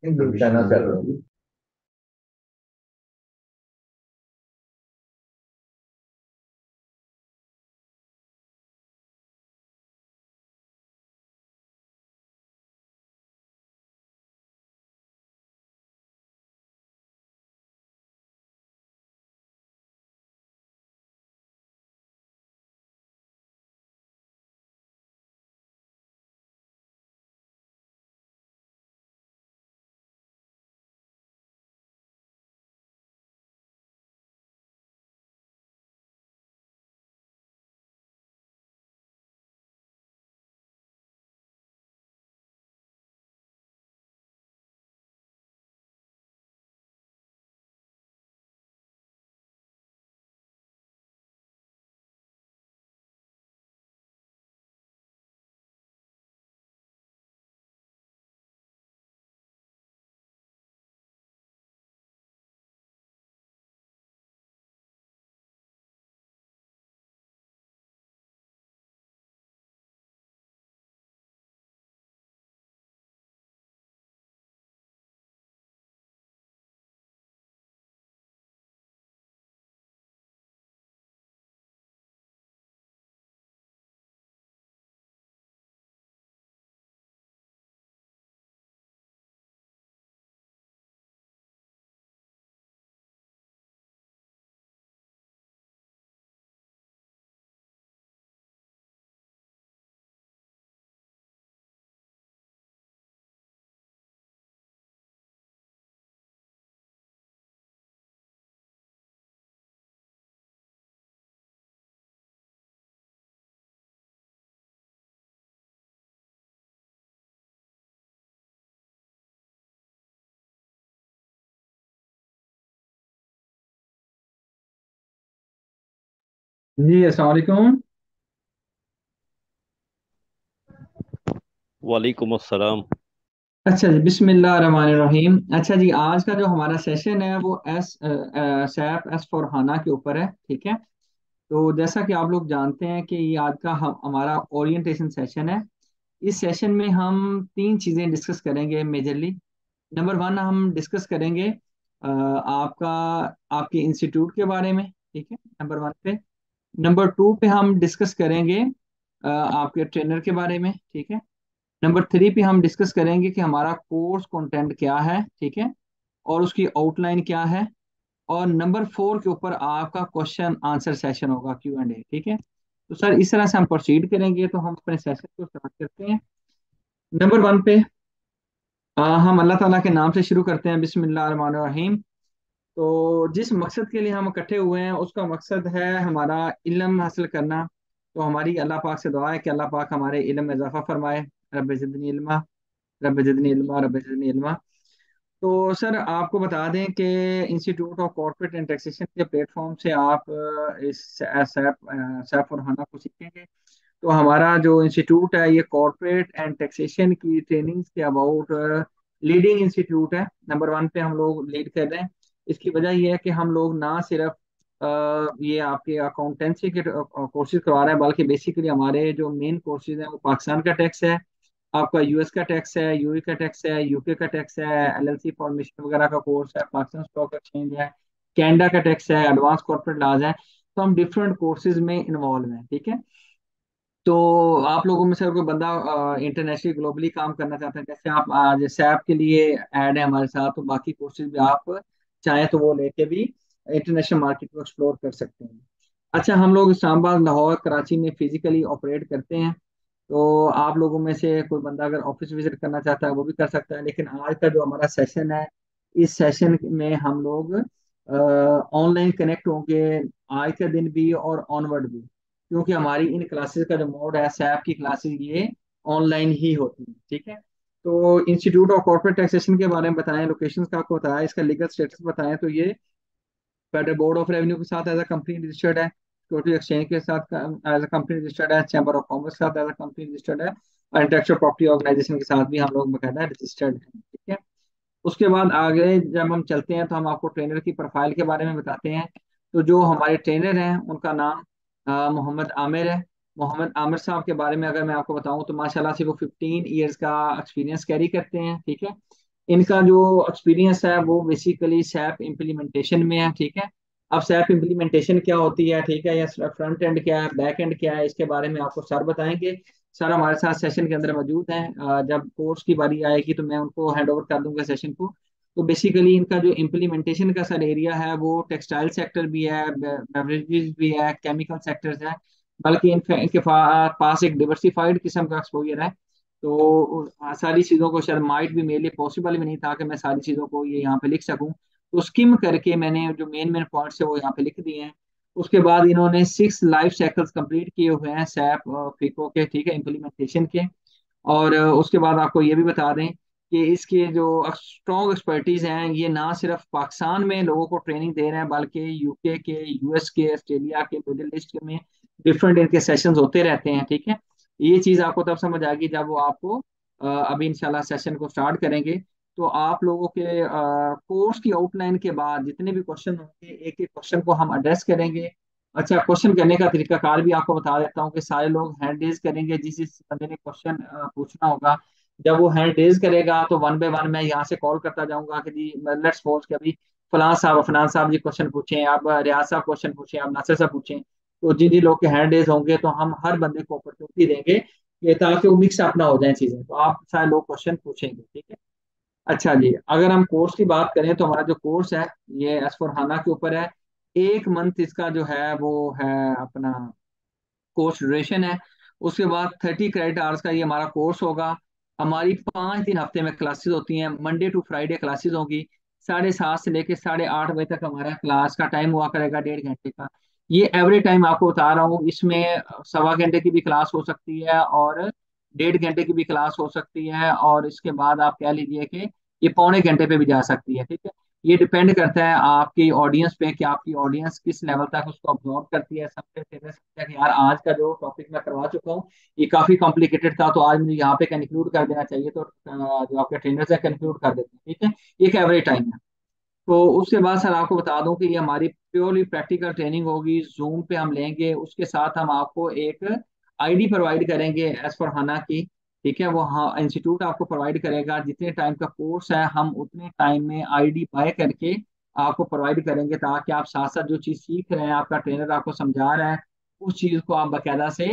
कहना कर रहा हूँ। जी अस्सलाम वालेकुम। वालेकुम अस्सलाम। अच्छा जी, बिस्मिल्लाह रहमान रहीम। अच्छा जी, आज का जो हमारा सेशन है वो सैप एस फॉर हाना के ऊपर है। ठीक है। तो जैसा कि आप लोग जानते हैं कि ये आज का हमारा ओरिएंटेशन सेशन है। इस सेशन में हम तीन चीज़ें डिस्कस करेंगे मेजरली। नंबर वन, हम डिस्कस करेंगे आपका आपके इंस्टीट्यूट के बारे में। ठीक है, नंबर वन पे। नंबर टू पे हम डिस्कस करेंगे आपके ट्रेनर के बारे में। ठीक है। नंबर थ्री पे हम डिस्कस करेंगे कि हमारा कोर्स कंटेंट क्या है। ठीक है। और उसकी आउटलाइन क्या है। और नंबर फोर के ऊपर आपका क्वेश्चन आंसर सेशन होगा, Q&A। ठीक है। तो सर, इस तरह से हम प्रोसीड करेंगे, तो हम अपने सेशन को स्टार्ट करते हैं। नंबर वन पे हम अल्लाह ताला के नाम से शुरू करते हैं, बिस्मिल्लाह रहमान रहीम। तो जिस मकसद के लिए हम इकट्ठे हुए हैं उसका मकसद है हमारा इल्म हासिल करना। तो हमारी अल्लाह पाक से दुआ है कि अल्लाह पाक हमारे इल्म में इजाफा फरमाए। रब ज़िदनी इल्मा, रब ज़िदनी इल्मा, रब ज़िदनी इल्मा। तो सर, आपको बता दें कि institute of corporate and taxation के प्लेटफॉर्म से आप इस सैप सैप और हाना को सीखेंगे। तो हमारा जो इंस्टीट्यूट है ये कॉर्पोरेट एंड टैक्सेशन की ट्रेनिंग्स के अबाउट लीडिंग इंस्टीट्यूट है। नंबर वन पे हम लोग लीड कर रहे हैं। इसकी वजह यह है कि हम लोग ना सिर्फ ये आपके अकाउंटेंसी के कोर्सेज करवा रहे हैं, बल्कि बेसिकली हमारे जो मेन कोर्सेज हैं वो पाकिस्तान का टैक्स है, आपका यूएस का टैक्स है, यूए का टैक्स है, यूके का टैक्स है, एलएलसी फॉर्मेशन वगैरह का कोर्स है, पाकिस्तान स्टॉक एक्सचेंज है, कनाडा का टैक्स है, एडवांस कॉर्पोरेट लॉज है। तो हम डिफरेंट कोर्सेज में इन्वॉल्व हैं। ठीक है। तो आप लोगों में से अगर कोई बंदा इंटरनेशनली ग्लोबली काम करना चाहता है, जैसे आप आज सैप के लिए ऐड है हमारे साथ, तो बाकी कोर्सेज भी आप चाहें तो वो लेके भी इंटरनेशनल मार्केट को एक्सप्लोर कर सकते हैं। अच्छा, हम लोग इस्लामाबाद, लाहौर, कराची में फिजिकली ऑपरेट करते हैं। तो आप लोगों में से कोई बंदा अगर ऑफिस विजिट करना चाहता है वो भी कर सकता है, लेकिन आज का जो हमारा सेशन है, इस सेशन में हम लोग ऑनलाइन कनेक्ट होंगे, आज के दिन भी और ऑनवर्ड भी। क्योंकि हमारी इन क्लासेस का जो मोड है, सैप की क्लासेस ये ऑनलाइन ही होती है। ठीक है। तो इंस्टीट्यूट ऑफ कॉर्पोरेट टैक्सेशन के बारे में बताएं, लोकेशन का आपको बताया, इसका लीगल स्टेटस बताएं। तो ये फेडरल बोर्ड ऑफ रेवेन्यू के साथ एज अ कंपनी रजिस्टर्ड है, सिक्योरिटी एक्सचेंज के साथ एज अ कंपनी रजिस्टर्ड है, चैम्बर ऑफ कॉमर्स के साथ एज अ कंपनी रजिस्टर्ड है, और इंटेलेक्चुअल प्रॉपर्टी ऑर्गेनाइजेशन के साथ भी हम लोग बकायदा रजिस्टर्ड हैं। ठीक है। उसके बाद आगे जब हम चलते हैं तो हम आपको ट्रेनर की प्रोफाइल के बारे में बताते हैं। तो जो हमारे ट्रेनर हैं उनका नाम मोहम्मद आमिर है। मोहम्मद आमिर साहब के बारे में अगर मैं आपको बताऊं तो माशाल्लाह से वो 15 ईयर्स का एक्सपीरियंस कैरी करते हैं। ठीक है। इनका जो एक्सपीरियंस है वो बेसिकली सैप इम्प्लीमेंटेशन में है, ठीक है। अब सैप इम्प्लीमेंटेशन क्या होती है, ठीक है, या फ्रंट एंड क्या है, बैक एंड क्या है, इसके बारे में आपको सर बताएंगे। सर हमारे साथ सेशन के अंदर मौजूद हैं। जब कोर्स की बारी आएगी तो मैं उनको हैंड ओवर कर दूंगा सेशन को। तो बेसिकली इनका जो इम्प्लीमेंटेशन का सर एरिया है वो टेक्सटाइल सेक्टर भी है, बेवरेजेस भी है, केमिकल सेक्टर्स है। बल्कि इनके पास एक डिवर्सिफाइड किस्म का एक्सपोजर है। तो सारी चीज़ों को शायद माइट भी मेरे लिए पॉसिबल भी नहीं था कि मैं सारी चीज़ों को ये यहाँ पे लिख सकूं। तो स्किम करके मैंने जो मेन मेन पॉइंट्स है वो यहाँ पे लिख दिए हैं। उसके बाद इन्होंने 6 लाइफ साइकिल्स कंप्लीट किए हुए हैं सैप फिको के, ठीक है, इम्प्लीमेंटेशन के। और उसके बाद आपको ये भी बता दें कि इसके जो स्ट्रॉन्ग एक्सपर्टीज हैं ये ना सिर्फ पाकिस्तान में लोगों को ट्रेनिंग दे रहे हैं, बल्कि यूके के, यूएस के, ऑस्ट्रेलिया के, मिडिल ईस्ट के में डिफरेंट इनके सेशंस होते रहते हैं, ठीक है। ये चीज़ आपको तब समझ आएगी जब वो आपको अभी इंशाल्लाह सेशन को स्टार्ट करेंगे। तो आप लोगों के कोर्स की आउटलाइन के बाद जितने भी क्वेश्चन होंगे एक एक क्वेश्चन को हम एड्रेस करेंगे। अच्छा, क्वेश्चन करने का तरीकाकार भी आपको बता देता हूँ कि सारे लोग हैंड रेज करेंगे जिस जिस बंदे ने क्वेश्चन पूछना होगा। जब वो हैंड रेज करेगा तो वन बाय वन मैं यहाँ से कॉल करता जाऊंगा कि जी लेट्स सपोज कि अभी फलान साहब जी क्वेश्चन पूछें, आप रियाज साहब क्वेश्चन पूछें, आप नासिर साहब पूछें। तो जिन जिन लोग के हैंड रेज होंगे तो हम हर बंदे को अपॉर्चुनिटी देंगे ये, ताकि वो मिक्स अप ना हो जाए चीजें। तो आप सारे लोग क्वेश्चन पूछेंगे, ठीक है। अच्छा जी, अगर हम कोर्स की बात करें तो हमारा जो कोर्स है ये एस फोर हाना के ऊपर है। 1 मंथ इसका जो है वो है अपना कोर्स ड्यूरेशन है। उसके बाद 30 क्रेडिट आवर्स का ये हमारा कोर्स होगा। हमारी 5 दिन हफ्ते में क्लासेस होती हैं, मंडे टू फ्राइडे क्लासेस होंगी। 7:30 से लेकर 8:30 बजे तक हमारा क्लास का टाइम हुआ करेगा, 1.5 घंटे का। ये एवरेज टाइम आपको बता रहा हूँ, इसमें 1.25 घंटे की भी क्लास हो सकती है और 1.5 घंटे की भी क्लास हो सकती है, और इसके बाद आप कह लीजिए कि ये पौने घंटे पे भी जा सकती है, ठीक है। ये डिपेंड करता है आपकी ऑडियंस पे कि आपकी ऑडियंस किस लेवल तक उसको अब्जॉर्व करती है। सबसे फेमस है कि यार आज का जो टॉपिक मैं करवा चुका हूँ ये काफी कॉम्प्लिकेटेड था, तो आज मुझे यहाँ पे कंक्लूड कर देना चाहिए, तो जो आपके ट्रेनर्स है कंक्लूड कर देते हैं, ठीक है। ये एक एवरेज टाइम है। तो उसके बाद सर आपको बता दूं कि ये हमारी प्योरली प्रैक्टिकल ट्रेनिंग होगी, जूम पे हम लेंगे। उसके साथ हम आपको एक आईडी प्रोवाइड करेंगे एज फॉर हाना की, ठीक है। वो हाँ इंस्टीट्यूट आपको प्रोवाइड करेगा, जितने टाइम का कोर्स है हम उतने टाइम में आईडी बाय करके आपको प्रोवाइड करेंगे, ताकि आप साथ साथ जो चीज़ सीख रहे हैं, आपका ट्रेनर आपको समझा रहा है, उस चीज़ को आप बाकायदा से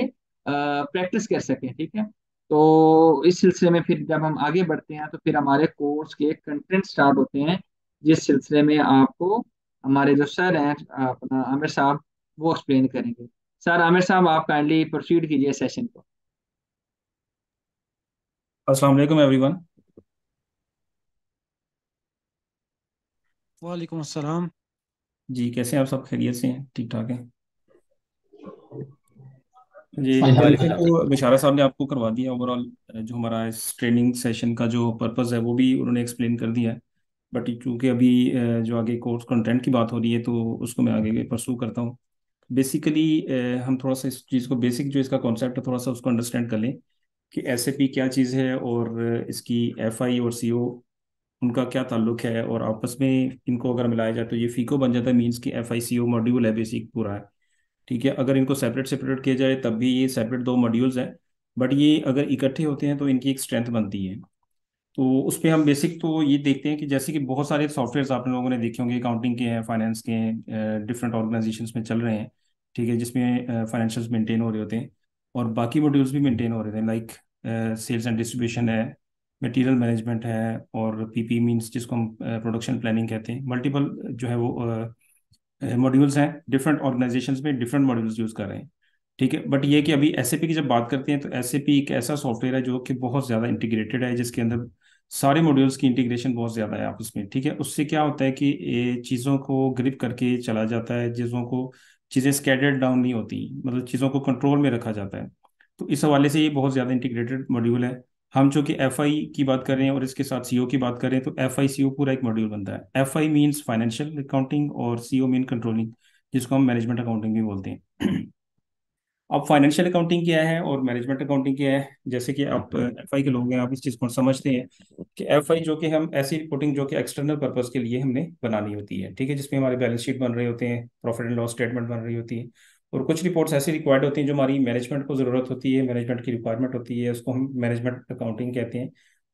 प्रैक्टिस कर सकें, ठीक है। तो इस सिलसिले में फिर जब हम आगे बढ़ते हैं तो फिर हमारे कोर्स के कंटेंट स्टार्ट होते हैं, जिस सिलसिले में आपको हमारे जो सर हैं अपना आमिर साहब वो एक्सप्लेन करेंगे। सर आमिर साहब आप काइंडली प्रोसीड कीजिए सेशन को। अस्सलाम वालेकुम एवरीवन। वालेकुम अस्सलाम। जी कैसे हैं आप? सब खैरियत से हैं? ठीक ठाक हैं? जी तारीफें अल्हम्दुलिल्लाह। तो बिशारा साहब ने आपको करवा दिया। ओवरऑल जो हमारा इस ट्रेनिंग सेशन का जो पर्पस है वो भी उन्होंने एक्सप्लेन कर दिया है। बट चूंकि अभी जो आगे कोर्स कंटेंट की बात हो रही है तो उसको मैं आगे परसू करता हूँ। बेसिकली हम थोड़ा सा इस चीज़ को, बेसिक जो इसका कॉन्सेप्ट है थोड़ा सा उसको अंडरस्टैंड कर लें कि एसएपी क्या चीज़ है और इसकी एफआई और सीओ उनका क्या ताल्लुक है, और आपस में इनको अगर मिलाया जाए तो ये फीको बन जाता है। मीन्स कि F I C O module है बेसिक पूरा है, ठीक है। अगर इनको सेपरेट सेपरेट किया जाए तब भी ये सेपरेट दो मॉड्यूल्स हैं, बट ये अगर इकट्ठे होते हैं तो इनकी एक स्ट्रेंथ बनती है। तो उस पर हम बेसिक तो ये देखते हैं कि जैसे कि बहुत सारे सॉफ्टवेयर आप लोगों ने देखे होंगे, अकाउंटिंग के हैं, फाइनेंस के हैं, डिफरेंट ऑर्गेनाइजेशंस में चल रहे हैं, ठीक है, जिसमें फाइनेंशियल्स मेंटेन हो रहे होते हैं और बाकी मॉड्यूल्स भी मेंटेन हो रहे थे, लाइक सेल्स एंड डिस्ट्रीब्यूशन है, मटेरियल मैनेजमेंट है, और पीपी मींस जिसको हम प्रोडक्शन प्लानिंग कहते हैं। मल्टीपल जो है वो मॉड्यूल्स हैं, डिफरेंट ऑर्गेनाइजेशंस में डिफरेंट मॉड्यूल्स यूज़ कर रहे हैं, ठीक है। बट ये कि अभी एसएपी की जब बात करते हैं तो एसएपी एक ऐसा सॉफ्टवेयर है जो कि बहुत ज़्यादा इंटीग्रेटेड है, जिसके अंदर सारे मॉड्यूल्स की इंटीग्रेशन बहुत ज़्यादा है आपस में, ठीक है। उससे क्या होता है कि ये चीज़ों को ग्रिप करके चला जाता है, चीज़ें स्कैटर्ड डाउन नहीं होती, मतलब चीज़ों को कंट्रोल में रखा जाता है। तो इस हवाले से ये बहुत ज़्यादा इंटीग्रेटेड मॉड्यूल है। हम जो कि एफ आई की बात कर रहे हैं और इसके साथ सीओ की बात कर रहे हैं, तो एफ आई सी ओ पूरा एक मॉड्यूल बनता है। F I means financial accounting और सी ओ मीन कंट्रोलिंग, जिसको हम मैनेजमेंट अकाउंटिंग भी बोलते हैं। अब फाइनेंशियल अकाउंटिंग क्या है और मैनेजमेंट अकाउंटिंग क्या है, जैसे कि आप एफआई के लोग हैं, आप इस चीज़ को समझते हैं कि एफआई जो कि हम ऐसी रिपोर्टिंग जो कि एक्सटर्नल पर्पस के लिए हमने बनानी होती है, ठीक है, जिसमें हमारे बैलेंस शीट बन रहे होते हैं, प्रॉफिट एंड लॉस स्टेटमेंट बन रही होती है, और कुछ रिपोर्ट्स ऐसी रिक्वायर्ड होती हैं जो हमारी मैनेजमेंट को ज़रूरत होती है, मैनेजमेंट की रिक्वायरमेंट होती है, उसको हम मैनेजमेंट अकाउंटिंग कहते हैं।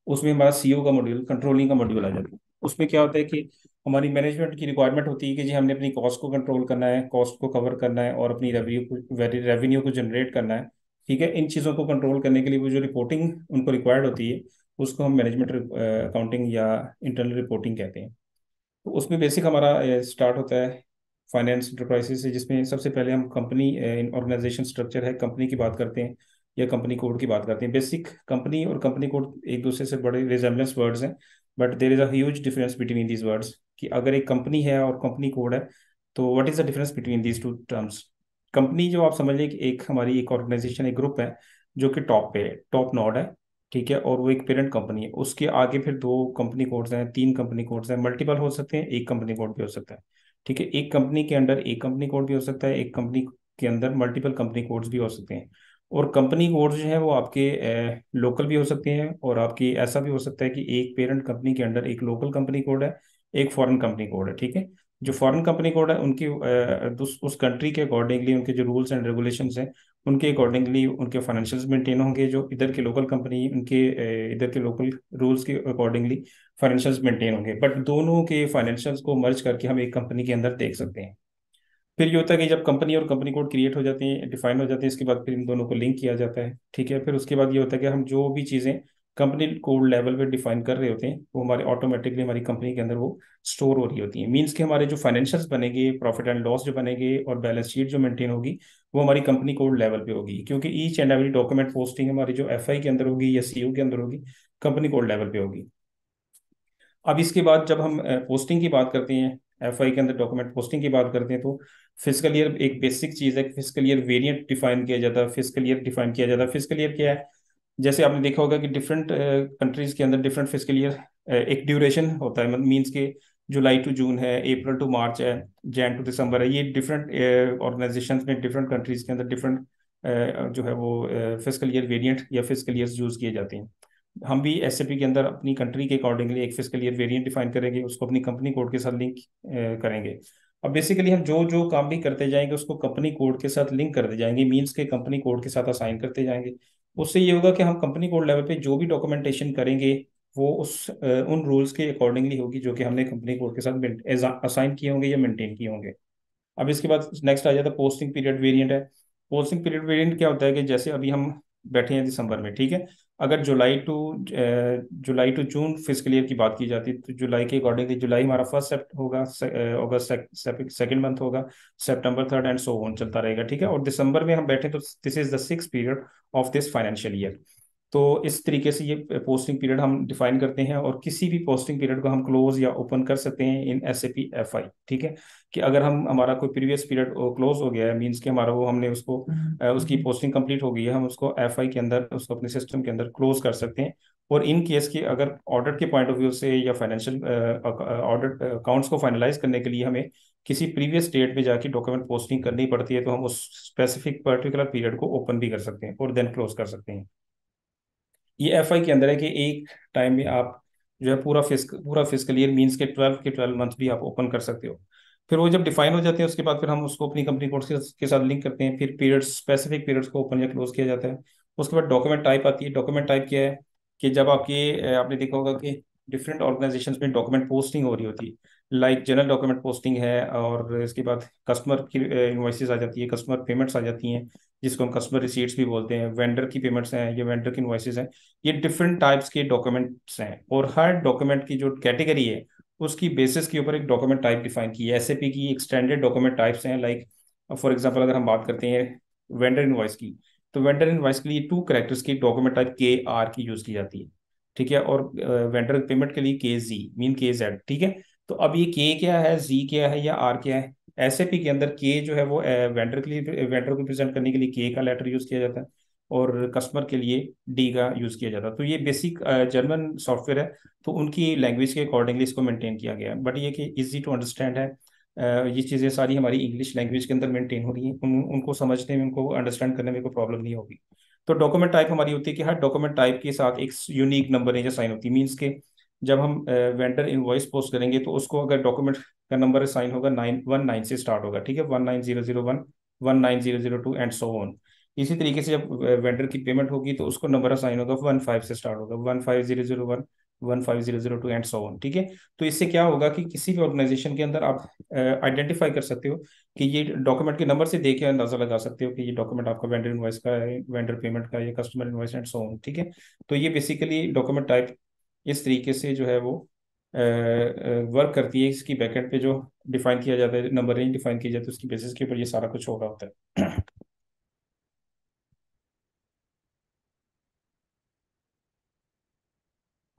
उसमें हमारा सीओ का मॉड्यूल, कंट्रोलिंग का मॉड्यूल आ जाता है। उसमें क्या होता है कि हमारी मैनेजमेंट की रिक्वायरमेंट होती है कि जी हमने अपनी कॉस्ट को कंट्रोल करना है, कॉस्ट को कवर करना है और अपनी रेवेन्यू को जनरेट करना है। ठीक है, इन चीज़ों को कंट्रोल करने के लिए वो जो रिपोर्टिंग उनको रिक्वायर्ड होती है उसको हम मैनेजमेंट अकाउंटिंग या इंटरनल रिपोर्टिंग कहते हैं। तो उसमें बेसिक हमारा स्टार्ट होता है फाइनेंस इंटरप्राइजेस से, जिसमें सबसे पहले हम कंपनी ऑर्गेनाइजेशन स्ट्रक्चर है, कंपनी की बात करते हैं या कंपनी कोड की बात करते हैं। बेसिक कंपनी और कंपनी कोड एक दूसरे से बड़े रिजेम्बलेंस वर्ड्स हैं, but there is a huge difference between these words. कि अगर एक कंपनी है और कंपनी कोड है, तो what is the difference between these two terms. Company जो आप समझ लें कि एक हमारी एक ऑर्गेनाइजेशन, एक ग्रुप है जो कि टॉप पे है, टॉप नॉड है। ठीक है, और वो एक पेरेंट कंपनी है, उसके आगे फिर दो कंपनी कोड्स हैं, तीन कंपनी कोड्स हैं, मल्टीपल हो सकते हैं, एक कंपनी कोड भी हो सकता है। ठीक है, एक कंपनी के अंडर एक कंपनी कोड भी हो सकता है, एक कंपनी के अंदर मल्टीपल कंपनी कोड्स भी हो सकते हैं। और कंपनी कोड्स जो है वो आपके लोकल भी हो सकते हैं, और आपकी ऐसा भी हो सकता है कि एक पेरेंट कंपनी के अंडर एक लोकल कंपनी कोड है, एक फॉरेन कंपनी कोड है। ठीक है, जो फॉरेन कंपनी कोड है उनकी उस कंट्री के अकॉर्डिंगली उनके जो रूल्स एंड रेगुलेशंस हैं उनके अकॉर्डिंगली उनके फाइनेंशियल्स मेंटेन होंगे। जो इधर के लोकल कंपनी उनके इधर के लोकल रूल्स के अकॉर्डिंगली फाइनेंशियल्स मेंटेन होंगे, बट दोनों के फाइनेंशियल्स को मर्ज करके हम एक कंपनी के अंदर देख सकते हैं। फिर ये होता है कि जब कंपनी और कंपनी कोड क्रिएट हो जाते हैं, डिफाइन हो जाते हैं, इसके बाद फिर इन दोनों को लिंक किया जाता है। ठीक है, फिर उसके बाद ये होता है कि हम जो भी चीज़ें कंपनी कोड लेवल पे डिफाइन कर रहे होते हैं वो हमारे ऑटोमेटिकली हमारी कंपनी के अंदर वो स्टोर हो रही होती है। मीन्स कि हमारे जो फाइनेंशियल्स बनेंगे, प्रॉफिट एंड लॉस जो बनेंगे और बैलेंस शीट जो मेंटेन होगी वो हमारी कंपनी कोड लेवल पे होगी, क्योंकि each and every document posting हमारी जो एफआई के अंदर होगी या सीओ के अंदर होगी, कंपनी कोड लेवल पे होगी। अब इसके बाद जब हम पोस्टिंग की बात करते हैं, एफआई के अंदर डॉक्यूमेंट पोस्टिंग की बात करते हैं, तो फिजिकल ईयर एक बेसिक चीज़ है कि फिजिकल ईयर वेरिएंट डिफाइन किया जाता है, फिजिकल ईयर डिफाइन किया जाता है। फिजिकल ईयर क्या है, जैसे आपने देखा होगा कि डिफरेंट कंट्रीज के अंदर डिफरेंट फिजिकल ईयर एक ड्यूरेशन होता है। मीन्स के जुलाई टू जून है, अप्रैल टू मार्च है, जैन टू दिसंबर है। ये डिफरेंट ऑर्गेनाइजेशन में डिफरेंट कंट्रीज के अंदर डिफरेंट जो है वो फिजिकल ईयर वेरिएंट या फिजिकल ईयर्स यूज किए जाते हैं। हम भी एसएपी के अंदर अपनी कंट्री के अकॉर्डिंगली एक फिजिकल ईयर वेरिएंट डिफाइन करेंगे, उसको अपनी कंपनी कोड के साथ लिंक करेंगे। अब बेसिकली हम जो जो काम भी करते जाएंगे उसको कंपनी कोड के साथ लिंक करते जाएंगे, मीन्स के कंपनी कोड के साथ असाइन करते जाएंगे। उससे ये होगा कि हम कंपनी कोड लेवल पे जो भी डॉक्यूमेंटेशन करेंगे वो उन रूल्स के अकॉर्डिंगली होगी जो कि हमने कंपनी कोड के साथ असाइन किए होंगे या मेंटेन किए होंगे। अब इसके बाद नेक्स्ट आ जाता है पोस्टिंग पीरियड वेरिएंट है। पोस्टिंग पीरियड वेरिएंट क्या होता है कि जैसे अभी हम बैठे हैं दिसंबर में, ठीक है, अगर जुलाई टू जून फिजिकल ईयर की बात की जाती है तो जुलाई के अकॉर्डिंगली जुलाई हमारा फर्स्ट सेप्ट होगा, अगस्त सेकंड मंथ होगा, सितंबर थर्ड एंड सो ऑन चलता रहेगा। ठीक है, और दिसंबर में हम बैठे तो this is the six period of this financial year. तो इस तरीके से ये पोस्टिंग पीरियड हम डिफाइन करते हैं, और किसी भी पोस्टिंग पीरियड को हम क्लोज या ओपन कर सकते हैं इन एसएपी एफआई। ठीक है, कि अगर हम हमारा कोई प्रीवियस पीरियड क्लोज हो गया है, मींस कि हमारा वो हमने उसको उसकी पोस्टिंग कंप्लीट हो गई है, हम उसको एफआई के अंदर उसको अपने सिस्टम के अंदर क्लोज कर सकते हैं। और इन केस की अगर ऑडिट के पॉइंट ऑफ व्यू से या फाइनेंशियल ऑडिट अकाउंट्स को फाइनलाइज करने के लिए हमें किसी प्रीवियस डेट पे जाके डॉक्यूमेंट पोस्टिंग करनी पड़ती है, तो हम उस स्पेसिफिक पर्टिकुलर पीरियड को ओपन भी कर सकते हैं और देन क्लोज कर सकते हैं। ये एफआई के अंदर है कि एक टाइम में आप जो है पूरा फिजिकल ईयर मीन्स के 12 मंथ भी आप ओपन कर सकते हो। फिर वो जब डिफाइन हो जाते हैं उसके बाद फिर हम उसको अपनी कंपनी कोड के साथ लिंक करते हैं, फिर पीरियड्स स्पेसिफिक पीरियड्स को ओपन या क्लोज किया जाता है। उसके बाद डॉक्यूमेंट टाइप आती है। डॉक्यूमेंट टाइप क्या है कि जब आपने देखा होगा कि डिफरेंट ऑर्गेनाइजेशंस में डॉक्यूमेंट पोस्टिंग हो रही होती है, लाइक जनरल डॉक्यूमेंट पोस्टिंग है, और इसके बाद कस्टमर की इन्वॉइसेस आ जाती है, कस्टमर पेमेंट्स आ जाती हैं जिसको हम कस्टमर रिसीट्स भी बोलते हैं, वेंडर की पेमेंट्स हैं, ये वेंडर की इन्वॉइसेस हैं। ये डिफरेंट टाइप्स के डॉक्यूमेंट्स हैं, और हर डॉक्यूमेंट की जो कैटेगरी है उसकी बेसिस के ऊपर एक डॉक्यूमेंट टाइप डिफाइन की है। एसएपी की एक स्टैंडर्ड डॉक्यूमेंट टाइप्स हैं, लाइक फॉर एग्जांपल अगर हम बात करते हैं वेंडर इनवॉइस की, तो वेंडर इनवॉइस के लिए 2 कैरेक्टर्स की डॉक्यूमेंट टाइप के आर की यूज की जाती है। ठीक है, और वेंडर पेमेंट के लिए के जी मीन के जेड। ठीक है, तो अब ये के क्या है, जी क्या है या आर क्या है। एसएपी के अंदर के जो है वो वेंडर के लिए, वेंडर को प्रेजेंट करने के लिए के का लेटर यूज किया जाता है, और कस्टमर के लिए डी का यूज किया जाता है। तो ये बेसिक जर्मन सॉफ्टवेयर है, तो उनकी लैंग्वेज के अकॉर्डिंगली इसको मेंटेन किया गया है। बट ये कि इजी टू अंडरस्टैंड है। ये चीज़ें सारी हमारी इंग्लिश लैंग्वेज के अंदर मेंटेन हो रही हैं, उनको समझने में, उनको अंडरस्टैंड करने में कोई प्रॉब्लम नहीं होगी। तो डॉक्यूमेंट टाइप हमारी होती है कि हर डॉक्यूमेंट टाइप के साथ एक यूनिक नंबर है जो साइन होती है। मीन्स के जब हम वेंडर इनवॉइस पोस्ट करेंगे तो उसको अगर डॉक्यूमेंट का नंबर साइन होगा 919 से स्टार्ट होगा। ठीक है, 19001, 19002 एंड सो ऑन। इसी तरीके से जब वेंडर की पेमेंट होगी तो उसको नंबर असाइन होगा 15 से स्टार्ट होगा, 15001, 15002 एंड सो ऑन। ठीक है। तो इससे क्या होगा कि किसी भी ऑर्गेनाइजेशन के अंदर आप आइडेंटिफाई कर सकते हो कि ये डॉक्यूमेंट के नंबर से देख के अंदाजा लगा सकते हो कि ये डॉक्यूमेंट आपका वेंडर इनवॉइस का है, वेंडर पेमेंट का, या customer invoice and so on. ठीक है। तो ये बेसिकली डॉक्यूमेंट टाइप इस तरीके से जो है वो वर्क करती है। इसकी बैकेंड पे जो डिफाइन किया जाता है, नंबर रेंज डिफाइन किया जाता है, उसकी बेसिस के ऊपर ये सारा कुछ हो रहा होता है।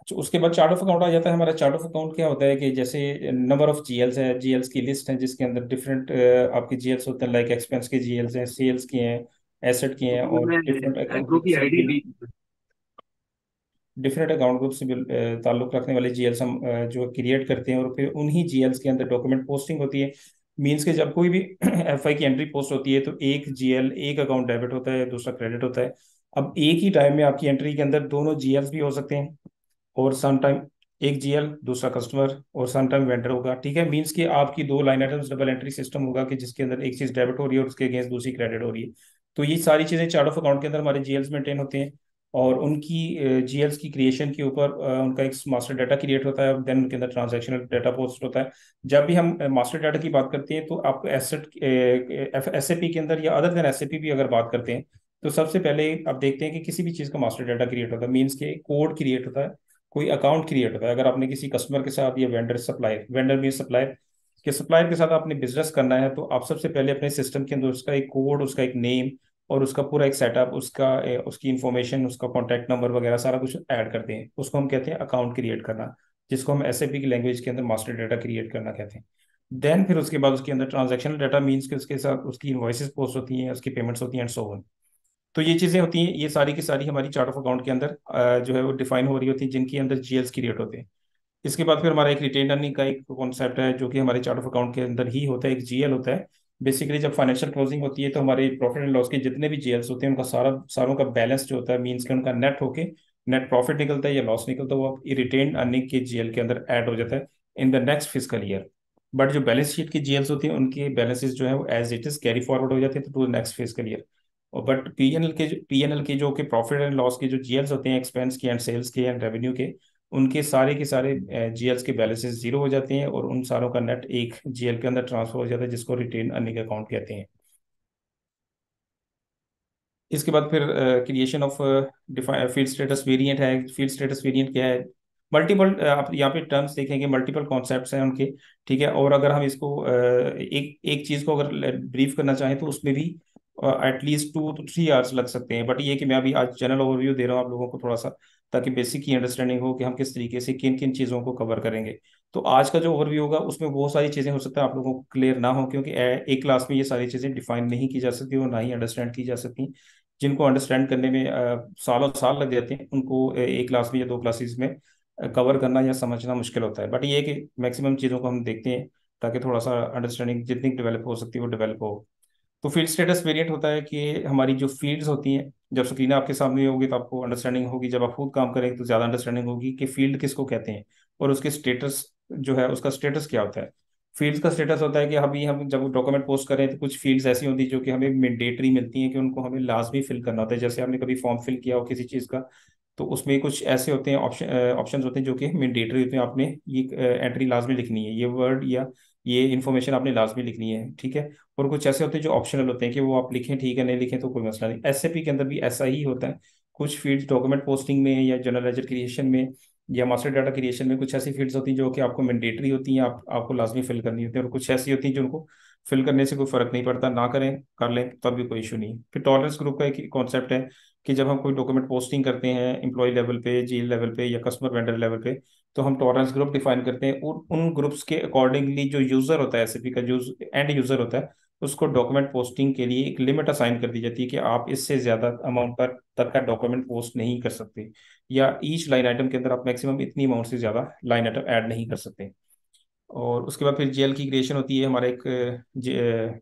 अच्छा, उसके बाद चार्ट ऑफ अकाउंट आ जाता है। हमारा चार्ट ऑफ अकाउंट क्या होता है कि जैसे नंबर ऑफ जीएल्स है, जीएल्स की लिस्ट है जिसके अंदर डिफरेंट आपके जीएल्स होते हैं, लाइक एक्सपेंस के जीएल्स हैं, सेल्स के हैं, एसेट के हैं, और मैं डिफरेंट अकाउंट एग्रो ग्रुप की से आईडी ली। डिफरेंट अकाउंट ग्रुप से ताल्लुक रखने वाले जीएल्स हम जो क्रिएट करते हैं, और फिर उन्हीं जीएल्स के अंदर डॉक्यूमेंट पोस्टिंग होती है। मीन्स के जब कोई भी एफआई की एंट्री पोस्ट होती है तो एक जीएल, एक अकाउंट डेबिट होता है, दूसरा क्रेडिट होता है। अब एक ही टाइम में आपकी एंट्री के अंदर दोनों जीएल्स भी हो सकते हैं, और सम टाइम एक जीएल, दूसरा कस्टमर, और सम टाइम वेंडर होगा। ठीक है। मीन्स कि आपकी दो line items double entry system होगा कि जिसके अंदर एक चीज डेबिट हो रही है और उसके अगेंस्ट दूसरी क्रेडिट हो रही है। तो ये सारी चीजें चार्ट ऑफ अकाउंट के अंदर हमारे जीएल्स मेंटेन होते हैं, और उनकी जीएल्स की क्रिएशन के ऊपर उनका एक मास्टर डाटा क्रिएट होता है, देन उनके अंदर ट्रांजैक्शनल डाटा पोस्ट होता है। जब भी हम मास्टर डाटा की बात करते हैं तो आप एसेट एसएपी के अंदर या अदर देन एसएपी भी अगर बात करते हैं तो सबसे पहले आप देखते हैं कि किसी भी चीज़ का मास्टर डाटा क्रिएट होता है, मीन्स के कोड क्रिएट होता है, कोई अकाउंट क्रिएट होता है। अगर आपने किसी कस्टमर के साथ या vendor supplier, vendor mean supplier के सप्लायर के साथ आपने बिजनेस करना है, तो आप सबसे पहले अपने सिस्टम के अंदर उसका एक कोड, उसका एक नेम, और उसका पूरा एक सेटअप, उसकी इंफॉर्मेशन, उसका कॉन्टैक्ट नंबर वगैरह सारा कुछ ऐड करते हैं। उसको हम कहते हैं अकाउंट क्रिएट करना, जिसको हम एसएपी की लैंग्वेज के अंदर मास्टर डाटा क्रिएट करना कहते हैं। देन फिर उसके बाद उसके अंदर ट्रांजैक्शनल डाटा, मीन्स के उसके साथ उसकी इनवॉइसेस पोस्ट होती हैं, उसकी पेमेंट्स होती हैं एंड सो ऑन। तो ये चीज़ें होती हैं, ये सारी की सारी हमारी चार्ट ऑफ अकाउंट के अंदर जो है वो डिफाइन हो रही होती है, जिनके अंदर जीएल्स क्रिएट होते हैं। इसके बाद फिर हमारा एक रिटेन अर्निंग का एक कॉन्सेप्ट है जो कि हमारे चार्ट ऑफ अकाउंट के अंदर ही होता है, एक जीएल होता है। बेसिकली जब फाइनेंशियल क्लोजिंग होती है तो हमारे प्रॉफिट एंड लॉस के जितने भी जीएल्स होते हैं उनका सारों का बैलेंस जो होता है, मीन्स के उनका नेट होके नेट प्रॉफिट निकलता है या लॉस निकलता है, वो रिटेन अर्निंग के जीएल के अंदर ऐड हो जाता है in the next physical year. But जो बैलेंस शीट की जीएल्स होती हैं उनके बैलेंसेस जो है वो as it is carry forward हो जाते हैं to the next physical year. और बट पीएनएल के जो कि प्रॉफिट एंड लॉस के जो जीएल्स होते हैं, एक्सपेंस के एंड सेल्स के एंड रेवेन्यू के सारे के सारे जीएल्स के बैलेंसेस जीरो हो जाते हैं, और उन सारों का नेट एक जीएल के अंदर ट्रांसफर हो जाता है, जिसको रिटेन अर्निंग अकाउंट कहते हैं। इसके बाद फिर creation of field status variant है। फील्ड स्टेटस वेरिएंट क्या है? मल्टीपल, आप यहाँ पे टर्म्स देखेंगे, मल्टीपल कॉन्सेप्ट्स हैं उनके। ठीक है। और अगर हम इसको एक एक चीज़ को अगर ब्रीफ करना चाहें तो उसमें भी एटलीस्ट 2 to 3 आवर्स लग सकते हैं। बट ये कि मैं अभी आज जनरल ओवरव्यू दे रहा हूँ आप लोगों को थोड़ा सा, ताकि बेसिक की अंडरस्टैंडिंग हो कि हम किस तरीके से किन किन चीज़ों को कवर करेंगे। तो आज का जो ओवरव्यू होगा उसमें बहुत सारी चीज़ें हो सकता है आप लोगों को क्लियर ना हो, क्योंकि एक क्लास में ये सारी चीज़ें डिफाइन नहीं की जा सकती और ना ही अंडरस्टैंड की जा सकती। जिनको अंडरस्टैंड करने में सालों साल लग जाते हैं, उनको एक क्लास में या 2 क्लासेस में कवर करना या समझना मुश्किल होता है। बट ये है कि मैक्सिमम चीज़ों को हम देखते हैं ताकि थोड़ा सा अंडरस्टैंडिंग जितनी डेवलप हो सकती है वो डेवलप हो। तो फील्ड स्टेटस वेरिएंट होता है कि हमारी जो फील्ड्स होती हैं, जब स्क्रीन आपके सामने होगी तो आपको अंडरस्टैंडिंग होगी, जब आप खुद काम करेंगे तो ज़्यादा अंडरस्टैंडिंग होगी कि फील्ड किसको कहते हैं और उसके स्टेटस जो है उसका स्टेटस क्या होता है। फील्ड्स का स्टेटस होता है कि अभी हम जब डॉक्यूमेंट पोस्ट करें तो कुछ फील्ड्स ऐसी होती हैं जो कि हमें मैंडेटरी मिलती हैं कि उनको हमें लाजमी फिल करना होता है। जैसे आपने कभी फॉर्म फिल किया हो किसी चीज़ का, तो उसमें कुछ ऐसे होते हैं ऑप्शंस होते हैं जो कि मैंडेटरी होते हैं, आपने ये एंट्री लाजमी लिखनी है, ये वर्ड या ये इन्फॉर्मेशन आपने लाजमी लिखनी है। ठीक है। और कुछ ऐसे होते हैं जो ऑप्शनल होते हैं कि वो आप लिखें ठीक है, नहीं लिखें तो कोई मसला नहीं। एसएपी के अंदर भी ऐसा ही होता है। कुछ फील्ड्स डॉक्यूमेंट पोस्टिंग में या जनरल लेजर क्रिएशन में या मास्टर डाटा क्रिएशन में कुछ ऐसी फील्ड्स होती हैं जो कि आपको मैंडेटरी होती हैं, आपको लाजमी फिल करनी होती है, और कुछ ऐसी होती हैं जिनको फिल करने से कोई फर्क नहीं पड़ता, ना करें कर लें तब भी कोई इशू नहीं। फिर टॉलरेंस ग्रुप का एक कॉन्सेप्ट है कि जब हम कोई डॉक्यूमेंट पोस्टिंग करते हैं एम्प्लॉय लेवल पे, जी लेवल पे या कस्टमर वेंडर लेवल पे, तो हम टॉलरेंस ग्रुप डिफाइन करते हैं, और उन ग्रुप्स के अकॉर्डिंगली जो यूजर होता है, एसएपी का जो एंड यूजर होता है, उसको डॉक्यूमेंट पोस्टिंग के लिए एक लिमिट असाइन कर दी जाती है कि आप इससे ज्यादा अमाउंट पर तक का डॉक्यूमेंट पोस्ट नहीं कर सकते, या ईच लाइन आइटम के अंदर आप मैक्सिमम इतनी अमाउंट से ज्यादा लाइन आइटम ऐड नहीं कर सकते। और उसके बाद फिर जेल की क्रिएशन होती है। हमारा एक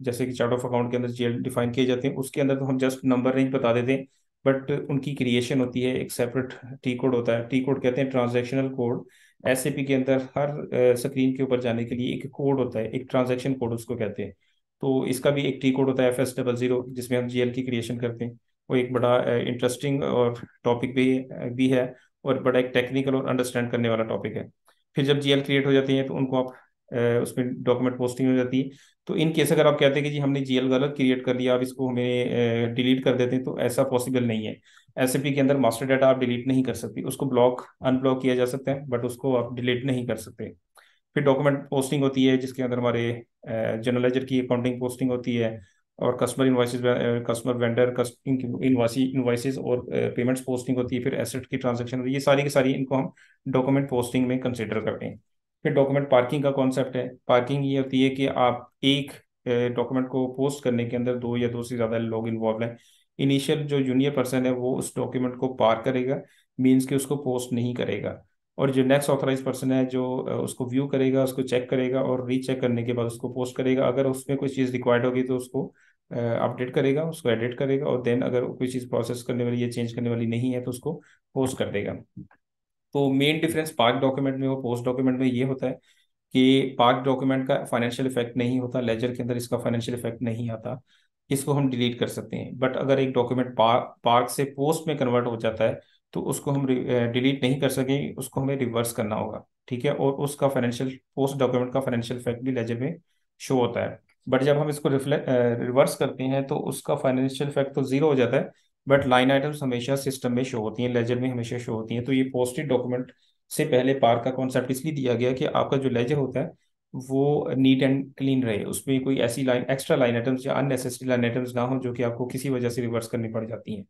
जैसे कि चार्ट ऑफ अकाउंट के अंदर जेल डिफाइन किए जाते हैं, उसके अंदर तो हम जस्ट नंबर रेंज बता देते हैं, बट उनकी क्रिएशन होती है, एक सेपरेट टी कोड होता है। टी कोड कहते हैं ट्रांजैक्शनल कोड। एसएपी के अंदर हर स्क्रीन के ऊपर जाने के लिए एक कोड होता है, एक ट्रांजैक्शन कोड उसको कहते हैं। तो इसका भी एक टी कोड होता है FS00, जिसमें हम जीएल की क्रिएशन करते हैं। वो एक बड़ा इंटरेस्टिंग और टॉपिक भी है, और बड़ा एक टेक्निकल और अंडरस्टैंड करने वाला टॉपिक है। फिर जब जीएल क्रिएट हो जाती है तो उनको आप उसमें डॉक्यूमेंट पोस्टिंग हो जाती है। तो इन केस अगर आप कहते हैं कि जी हमने जीएल गलत क्रिएट कर लिया, आप इसको हमें डिलीट कर देते हैं, तो ऐसा पॉसिबल नहीं है। एसएपी के अंदर मास्टर डाटा आप डिलीट नहीं कर सकती, उसको ब्लॉक अनब्लॉक किया जा सकता है, बट उसको आप डिलीट नहीं कर सकते। फिर डॉक्यूमेंट पोस्टिंग होती है जिसके अंदर हमारे जनरल लेजर की अकाउंटिंग पोस्टिंग होती है, और customer invoices, customer vendor invoices और पेमेंट्स पोस्टिंग होती है। फिर एसेट की ट्रांजैक्शन होती है। ये सारी की सारी इनको हम डॉक्यूमेंट पोस्टिंग में कंसिडर करते हैं। फिर डॉक्यूमेंट पार्किंग का कॉन्सेप्ट है। पार्किंग ये होती है कि आप एक डॉक्यूमेंट को पोस्ट करने के अंदर दो या दो से ज़्यादा लोग इन्वॉल्व हैं। इनिशियल जो जूनियर पर्सन है वो उस डॉक्यूमेंट को पार करेगा, मीन्स कि उसको पोस्ट नहीं करेगा, और जो नेक्स्ट ऑथराइज पर्सन है जो उसको व्यू करेगा, उसको चेक करेगा, और रीचेक करने के बाद उसको पोस्ट करेगा। अगर उसमें कोई चीज़ रिक्वायर्ड होगी तो उसको अपडेट करेगा, उसको एडिट करेगा, और देन अगर कोई चीज़ प्रोसेस करने वाली या चेंज करने वाली नहीं है तो उसको पोस्ट कर देगा। तो मेन डिफरेंस पार्क डॉक्यूमेंट में और पोस्ट डॉक्यूमेंट में ये होता है कि पार्क डॉक्यूमेंट का फाइनेंशियल इफेक्ट नहीं होता, लेजर के अंदर इसका फाइनेंशियल इफेक्ट नहीं आता, इसको हम डिलीट कर सकते हैं। बट अगर एक डॉक्यूमेंट पार्क से पोस्ट में कन्वर्ट हो जाता है तो उसको हम डिलीट नहीं कर सकेंगे, उसको हमें रिवर्स करना होगा, ठीक है। और उसका फाइनेंशियल, पोस्ट डॉक्यूमेंट का फाइनेंशियल इफेक्ट भी लेजर में शो होता है। बट जब हम इसको रिवर्स करते हैं तो उसका फाइनेंशियल इफेक्ट तो जीरो हो जाता है, बट लाइन आइटम्स हमेशा सिस्टम में शो होती हैं, लेजर में हमेशा शो होती हैं। तो ये पोस्टेड डॉक्यूमेंट से पहले पार का कॉन्सेप्ट इसलिए दिया गया कि आपका जो लेजर होता है वो नीट एंड क्लीन रहे, उसमें कोई ऐसी लाइन, एक्स्ट्रा लाइन आइटम्स या अननेसेसरी लाइन आइटम्स ना हो जो कि आपको किसी वजह से रिवर्स करनी पड़ जाती हैं,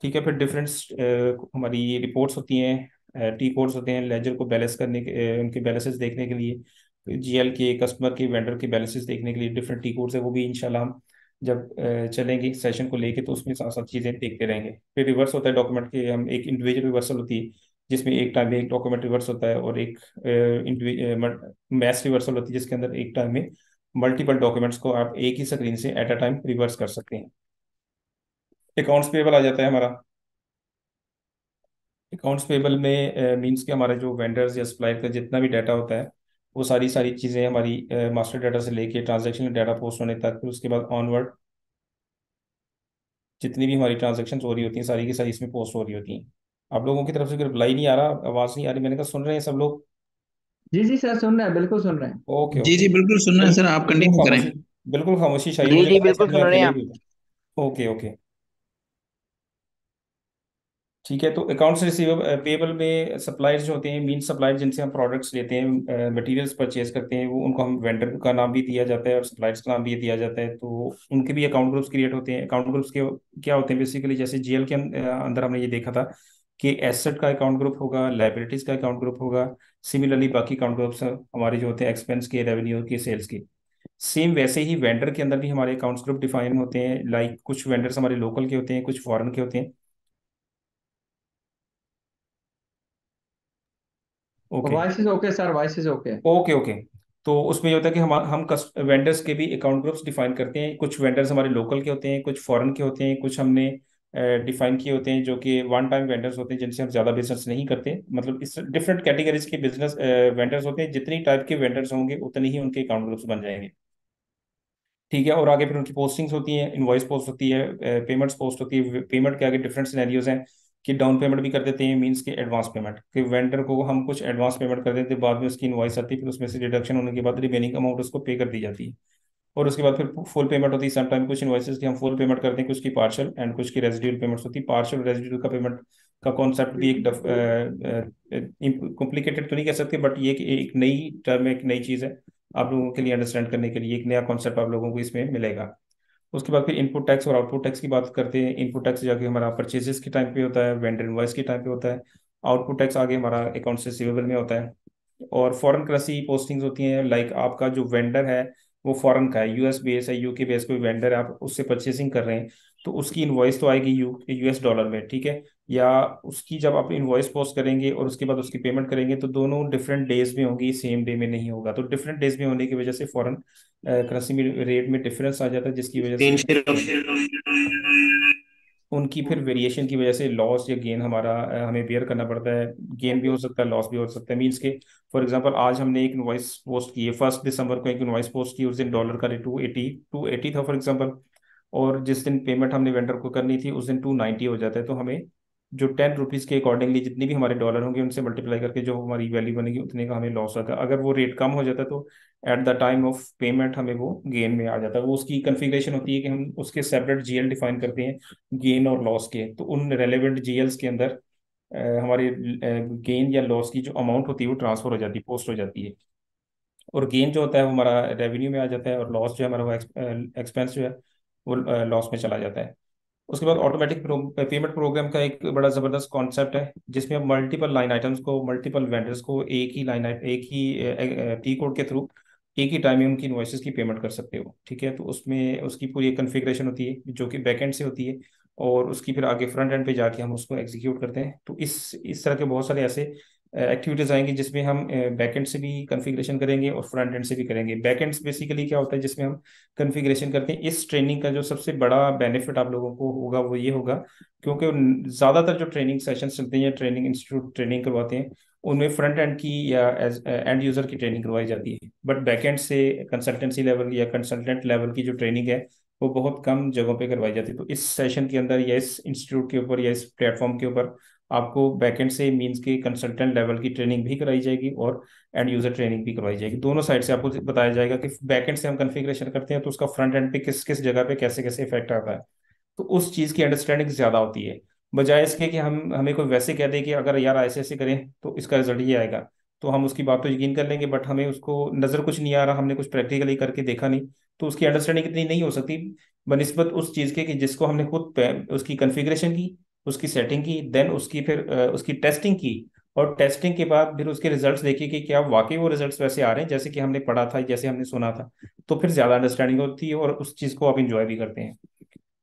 ठीक है। फिर डिफरेंस हमारी रिपोर्ट्स होती हैं, टी कोड्स होते हैं लेजर को बैलेंस करने के, उनके बैलेंसेस देखने के लिए, जीएल के, कस्टमर के, वेंडर के बैलेंसेस देखने के लिए डिफरेंट टी कोड्स है। वो भी इंशाल्लाह हम जब चलेंगे सेशन को लेके तो उसमें साथ साथ चीज़ें देखते रहेंगे। फिर रिवर्स होता है डॉक्यूमेंट के, हम एक इंडिविजुअल रिवर्सल होती है जिसमें एक टाइम में एक डॉक्यूमेंट रिवर्स होता है, और एक मैस रिवर्सल होती है जिसके अंदर एक टाइम में मल्टीपल डॉक्यूमेंट्स को आप एक ही स्क्रीन से एट अ टाइम रिवर्स कर सकते हैं। अकाउंट्स पेबल आ जाता है हमारा। अकाउंट्स पेबल में मींस कि हमारे जो वेंडर्स या सप्लायर का जितना भी डाटा होता है वो सारी सारी चीज़ें हमारी मास्टर डाटा से लेके ट्रांजैक्शन डाटा पोस्ट होने तक, फिर उसके बाद ऑनवर्ड जितनी भी हमारी ट्रांजैक्शन हो रही होती हैं सारी की सारी इसमें पोस्ट हो रही होती हैं। आप लोगों की तरफ से रिप्लाई नहीं आ रहा, आवाज़ नहीं आ रही, मैंने कहा सुन रहे हैं सब लोग? जी जी सर, सुन रहे हैं, बिल्कुल सुन रहे हैं। ओके जी ओके। जी बिल्कुल सुन रहे हैं सर, आप बिल्कुल कंटिन्यू करें। खामोशी, बिल्कुल खामोशी चाहिए, जी मुझे जी लगा बिल्कुल शायद मैं सुन रहे हैं अकेले आप। ही हूँ। ओके ओके, ठीक है। तो अकाउंट्स रिसीवेबल पेबल में सप्लायर्स जो होते हैं, मीन सप्लायर जिनसे हम प्रोडक्ट्स लेते हैं, मटेरियल्स परचेज करते हैं, वो उनको हम वेंडर का नाम भी दिया जाता है और सप्लायर्स का नाम भी दिया जाता है। तो उनके भी अकाउंट ग्रुप्स क्रिएट होते हैं। अकाउंट ग्रुप्स के क्या होते हैं बेसिकली, जैसे जीएल के अंदर हमने ये देखा था कि एसेट का अकाउंट ग्रुप होगा, लाइबिलिटीज का अकाउंट ग्रुप होगा। सिमिलरली बाकी अकाउंट ग्रुप्स हमारे जो होते हैं एक्सपेंस के, रेवेन्यू के, सेल्स के। सेम वैसे ही वेंडर के अंदर भी हमारे अकाउंट्स ग्रुप डिफाइन होते हैं। लाइक कुछ वेंडर्स हमारे लोकल के होते हैं, कुछ फॉरेन के होते हैं। Okay voice is okay sir, voice is okay. Okay okay. तो उसमें ये होता है कि हम वेंडर्स के भी अकाउंट ग्रुप्स डिफाइन करते हैं। कुछ वेंडर्स हमारे लोकल के होते हैं, कुछ फॉरेन के होते हैं, कुछ हमने डिफाइन किए होते हैं जो कि वन टाइम वेंडर्स होते हैं जिनसे हम ज़्यादा बिजनेस नहीं करते। मतलब इस डिफरेंट कैटेगरीज के बिजनेस वेंडर्स होते हैं। जितनी टाइप के वेंडर्स होंगे उतनी ही उनके अकाउंट ग्रुप्स बन जाएंगे, ठीक है। और आगे फिर उनकी पोस्टिंग्स होती हैं, इनवॉइस पोस्ट होती है, पेमेंट्स पोस्ट होती है। पेमेंट के आगे डिफरेंट सिनेरियोज हैं कि डाउन पेमेंट भी कर देते हैं, मींस के एडवांस पेमेंट, कि वेंडर को हम कुछ एडवांस पेमेंट कर देते हैं, बाद में उसकी इनवॉइस आती है, फिर उसमें से डिडक्शन होने के बाद रिमेनिंग अमाउंट उसको पे कर दी जाती है। और उसके बाद फिर फुल पेमेंट होती है। समटाइम कुछ इनवॉइसेस की हम फुल पेमेंट करते हैं, कुछ की पार्शियल, एंड कुछ की रेजिडुअल पेमेंट्स होती है। पार्शियल रेजिडुअल का पेमेंट का कॉन्सेप्ट भी एक कॉम्प्लिकेटेड तो नहीं कह सकते, बट ये कि एक नई टर्म है, एक नई चीज़ है। आप लोगों के लिए अंडरस्टैंड करने के लिए एक नया कॉन्सेप्ट आप लोगों को इसमें मिलेगा। उसके बाद फिर इनपुट टैक्स और आउटपुट टैक्स की बात करते हैं। इनपुट टैक्स जाके हमारा परचेजेस के टाइम पे होता है, वेंडर इनवॉइस के टाइम पे होता है। आउटपुट टैक्स आगे हमारा अकाउंट्स रिसीवेबल में होता है। और फॉरेन करेंसी पोस्टिंग्स होती हैं। लाइक आपका जो वेंडर है वो फॉरेन का है, यूएस बेस है, यूके बेस कोई वेंडर है, आप उससे परचेसिंग कर रहे हैं, तो उसकी इनवॉइस तो आएगी यूएस डॉलर में, ठीक है। या उसकी जब आप इनवॉइस पोस्ट करेंगे और उसके बाद उसकी पेमेंट करेंगे तो दोनों डिफरेंट डेज में होंगी, सेम डे में नहीं होगा। तो डिफरेंट डेज में होने की वजह से फॉरेन करेंसी में रेट में डिफरेंस आ जाता है, जिसकी वजह तीन से शेर। उनकी फिर वेरिएशन की वजह से लॉस या गेन हमारा हमें बेयर करना पड़ता है। गेन भी हो सकता है, लॉस भी हो सकता है। मीन्स के फॉर एग्जांपल आज हमने एक इनवॉइस पोस्ट की है, 1 दिसंबर को एक इनवॉइस पोस्ट की, उस दिन डॉलर का रेट 280 था फॉर एग्जांपल। और जिस दिन पेमेंट हमने वेंडर को करनी थी उस दिन 290 हो जाता है। तो हमें जो 10 रुपीज़ के अकॉर्डिंगली जितने भी हमारे डॉलर होंगे उनसे मल्टीप्लाई करके जो हमारी वैल्यू बनेगी उतने का हमें लॉस होता है। अगर वो रेट कम हो जाता है तो at the time of payment हमें वो गेन में आ जाता है। वो उसकी कन्फिग्रेशन होती है कि हम उसके सेपरेट जीएल डिफाइन करते हैं गेन और लॉस के। तो उन रेलेवेंट जीएल्स के अंदर हमारी गेन या लॉस की जो अमाउंट होती है वो ट्रांसफर हो जाती है, पोस्ट हो जाती है। और गेन जो होता है वो हमारा रेवेन्यू में आ जाता है, और लॉस जो है हमारा वो एक्सपेंस जो है वो लॉस में चला जाता है। उसके बाद ऑटोमेटिक पेमेंट प्रोग्राम का एक बड़ा ज़बरदस्त कॉन्सेप्ट है जिसमें हम मल्टीपल लाइन आइटम्स को, मल्टीपल वेंडर्स को एक ही पी कोड के थ्रू एक ही टाइम में उनकी इन्वॉइसेस की पेमेंट कर सकते हो। ठीक है, तो उसमें उसकी पूरी कॉन्फ़िगरेशन होती है जो कि बैक एंड से होती है, और उसकी फिर आगे फ्रंट एंड पे जाके हम उसको एग्जीक्यूट करते हैं। तो इस तरह के बहुत सारे ऐसे एक्टिविटीज आएंगी जिसमें हम बैक एंड से भी कॉन्फ़िगरेशन करेंगे और फ्रंट एंड से भी करेंगे। बैक एंड बेसिकली क्या होता है जिसमें हम कॉन्फ़िगरेशन करते हैं। इस ट्रेनिंग का जो सबसे बड़ा बेनिफिट आप लोगों को होगा वो ये होगा, क्योंकि ज़्यादातर जो ट्रेनिंग सेशन चलते हैं या ट्रेनिंग इंस्टीट्यूट ट्रेनिंग करवाते हैं उनमें फ्रंट एंड की या एज एंड यूज़र की ट्रेनिंग करवाई जाती है। बट बैक एंड से कंसल्टेंसी लेवल या कंसल्टेंट लेवल की जो ट्रेनिंग है वो बहुत कम जगहों पे करवाई जाती है। तो इस सेशन के अंदर या इस इंस्टीट्यूट के ऊपर या इस प्लेटफॉर्म के ऊपर आपको बैकएंड से मींस के कंसल्टेंट लेवल की ट्रेनिंग भी कराई जाएगी और एंड यूजर ट्रेनिंग भी करवाई जाएगी। दोनों साइड से आपको बताया जाएगा कि बैकएंड से हम कॉन्फ़िगरेशन करते हैं तो उसका फ्रंट एंड पे किस किस जगह पे कैसे कैसे इफेक्ट आता है। तो उस चीज़ की अंडरस्टैंडिंग ज़्यादा होती है, बजाय इसके कि हम हमें कोई वैसे कह दे कि अगर यार ऐसे ऐसे करें तो इसका रिजल्ट ये आएगा, तो हम उसकी बात तो यकीन कर लेंगे बट हमें उसको नज़र कुछ नहीं आ रहा, हमने कुछ प्रैक्टिकली करके देखा नहीं, तो उसकी अंडरस्टैंडिंग इतनी नहीं हो सकती बनस्बत उस चीज़ के कि जिसको हमने खुद उसकी कन्फिग्रेशन की, उसकी सेटिंग की, देन उसकी फिर उसकी टेस्टिंग की, और टेस्टिंग के बाद फिर उसके रिजल्ट्स देखिए कि क्या वाकई वो रिजल्ट्स वैसे आ रहे हैं जैसे कि हमने पढ़ा था, जैसे हमने सुना था। तो फिर ज़्यादा अंडरस्टैंडिंग होती है और उस चीज़ को आप इंजॉय भी करते हैं।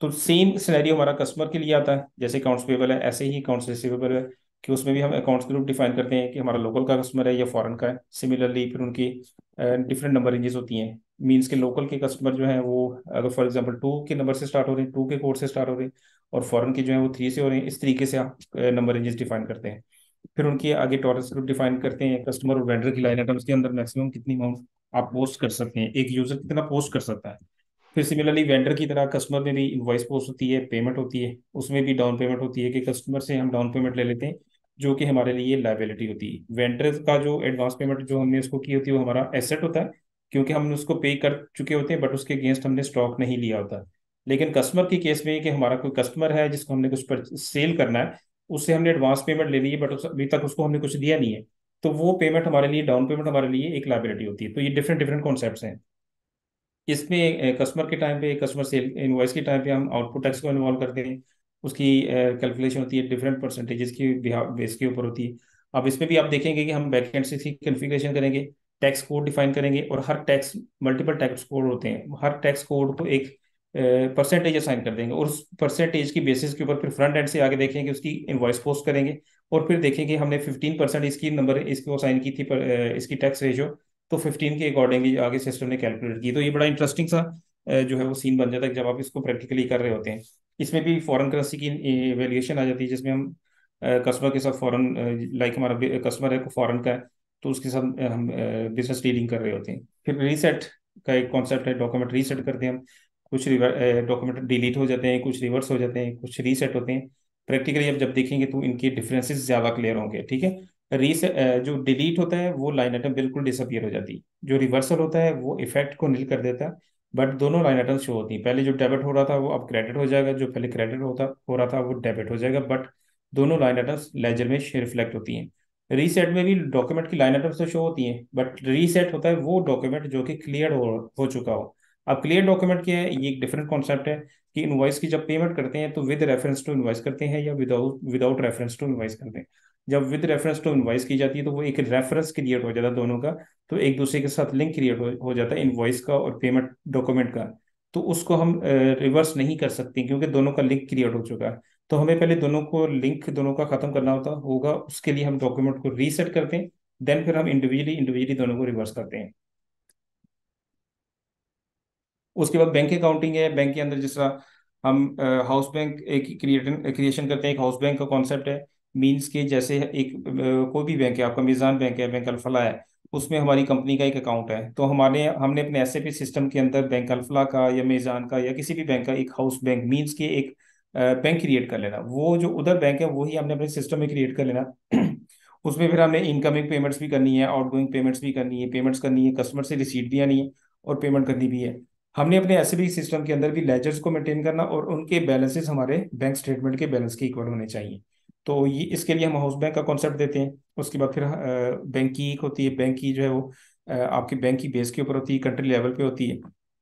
तो सेम सिनेरियो हमारा कस्टमर के लिए आता है, जैसे अकाउंट्स पेबल है ऐसे ही अकाउंट्स रिसीवेबल है, कि उसमें भी हम अकाउंट्स ग्रुप डिफाइन करते हैं कि हमारा लोकल का कस्टमर है या फॉरेन का है। सिमिलरली फिर उनकी डिफरेंट नंबर रेंजेस होती हैं। मीन्स के लोकल के कस्टमर जो है वो अगर फॉर एग्जांपल 2 के नंबर से स्टार्ट हो रहे हैं, 2 के कोड से स्टार्ट हो रहे हैं, और फॉरेन के जो है वो 3 से हो रहे हैं। इस तरीके से आप नंबर रेंजेस डिफाइन करते हैं। फिर उनकी आगे टॉरस ग्रुप डिफाइन करते हैं, कस्टमर और वेंडर की लाइन आइटम्स के अंदर मैक्सिमम कितनी अमाउंट आप पोस्ट कर सकते हैं, एक यूजर कितना पोस्ट कर सकता है। फिर सिमिलरली वेंडर की तरह कस्टमर में भी इनवॉइस पोस्ट होती है, पेमेंट होती है, उसमें भी डाउन पेमेंट होती है कि कस्टमर से हम डाउन पेमेंट ले लेते हैं जो कि हमारे लिए लाइबिलिटी होती है। वेंडर का जो एडवांस पेमेंट जो हमने उसको की होती है वो हमारा एसेट होता है, क्योंकि हमने उसको पे कर चुके होते हैं बट उसके अगेंस्ट हमने स्टॉक नहीं लिया होता। लेकिन कस्टमर की केस में ये कि हमारा कोई कस्टमर है जिसको हमने कुछ सेल करना है, उससे हमने एडवांस पेमेंट ले ली है बट अभी तक उसको हमने कुछ दिया नहीं है, तो वो पेमेंट हमारे लिए, डाउन पेमेंट हमारे लिए एक लाइबिलिटी होती है। तो ये डिफरेंट डिफरेंट कॉन्सेप्ट्स हैं। इसमें कस्टमर के टाइम पे, कस्टमर सेल इनवॉइस के टाइम पे हम आउटपुट टैक्स को इन्वॉल्व करते हैं। उसकी कैलकुलेशन होती है डिफरेंट परसेंटेजेस की बेस के ऊपर होती है। अब इसमें भी आप देखेंगे कि हम बैक एंड से कन्फिग्रेशन करेंगे, टैक्स कोड डिफाइन करेंगे, और हर टैक्स, मल्टीपल टैक्स कोड होते हैं, हर टैक्स कोड को एक परसेंटेज असाइन कर देंगे, और उस परसेंटेज की बेसिस के ऊपर फिर फ्रंट एंड से आगे देखेंगे उसकी इनवॉइस पोस्ट करेंगे, और फिर देखेंगे हमने 15% इसकी नंबर इसको असाइन की थी इसकी टैक्स रेशियो, तो 15 के अकॉर्डिंगली आगे सिस्टम ने कैलकुलेट की। तो ये बड़ा इंटरेस्टिंग सा जो है वो सीन बन जाता है जब आप इसको प्रैक्टिकली कर रहे होते हैं। इसमें भी फॉरेन करेंसी की वैल्यूएशन आ जाती है जिसमें हम कस्टमर के साथ फॉरेन, लाइक हमारा कस्टमर है फॉरेन का है, तो उसके साथ हम बिजनेस डीलिंग कर रहे होते हैं। फिर रीसेट का एक कॉन्सेप्ट है, डॉक्यूमेंट रीसेट करते हैं हम। कुछ डॉक्यूमेंट डिलीट हो जाते हैं, कुछ रिवर्स हो जाते हैं, कुछ रीसेट होते हैं। प्रैक्टिकली अब जब देखेंगे तो इनके डिफरेंसेस ज़्यादा क्लियर होंगे। ठीक है, जो डिलीट होता है वो लाइन आइटम बिल्कुल डिसअपियर हो जाती है, जो रिवर्सल होता है वो इफेक्ट को निल कर देता है, बट दोनों लाइन आइटम शो होती है। पहले जो डेबिट हो रहा था वो अब क्रेडिट हो जाएगा, जो पहले क्रेडिट हो रहा था वो डेबिट हो जाएगा, बट दोनों लाइन आइटम्स लेजर में रिफ्लेक्ट होती हैं। रीसेट में भी डॉक्यूमेंट की लाइन आइटम्स तो शो होती हैं, बट रीसेट होता है वो डॉक्यूमेंट जो कि क्लियर हो चुका हो। अब क्लियर डॉक्यूमेंट क्या है, ये एक डिफरेंट कॉन्सेप्ट है कि इनवॉइस की जब पेमेंट करते हैं तो विद रेफरेंस टू इनवॉइस करते हैं या without without reference to invoice करते हैं। जब विद रेफरेंस टू इनवॉइस की जाती है तो वो एक रेफरेंस क्रिएट हो जाता है दोनों का, तो एक दूसरे के साथ लिंक क्रिएट हो जाता है इनवॉइस का और पेमेंट डॉक्यूमेंट का। तो उसको हम रिवर्स नहीं कर सकते क्योंकि दोनों का लिंक क्रिएट हो चुका है। तो हमें पहले दोनों को लिंक दोनों का खत्म करना होगा, उसके लिए हम डॉक्यूमेंट को रीसेट करते हैं, देन फिर हम इंडिविजुअली इंडिविजुअली दोनों को रिवर्स करते हैं। उसके बाद बैंक अकाउंटिंग है। बैंक के अंदर जिस तरह हम हाउस बैंक एक क्रिएशन करते हैं, एक हाउस बैंक का कॉन्सेप्ट है। मीन्स के जैसे एक कोई भी बैंक है, आपका मिजान बैंक है, बैंक अल फलाह है, उसमें हमारी कंपनी का एक अकाउंट है, तो हमारे हमने अपने एसएपी सिस्टम के अंदर बैंक अल्फला का या मेज़ान का या किसी भी बैंक का एक हाउस बैंक मीन्स के एक बैंक क्रिएट कर लेना। वो जो उधर बैंक है वही हमने अपने सिस्टम में क्रिएट कर लेना। उसमें फिर हमने इनकमिंग पेमेंट्स भी करनी है, आउटगोइंग पेमेंट्स भी करनी है, पेमेंट्स करनी है, कस्टमर से रिसीट भी आनी है और पेमेंट करनी भी है। हमने अपने एसएपी सिस्टम के अंदर भी लेजर्स को मेंटेन करना और उनके बैलेंसेस हमारे बैंक स्टेटमेंट के बैलेंस के इक्वल होने चाहिए। तो ये इसके लिए हम हाउस बैंक का कॉन्सेप्ट देते हैं। उसके बाद फिर बैंक की एक होती है, बैंक की जो है वो आपकी बैंक की बेस के ऊपर होती है, कंट्री लेवल पे होती है।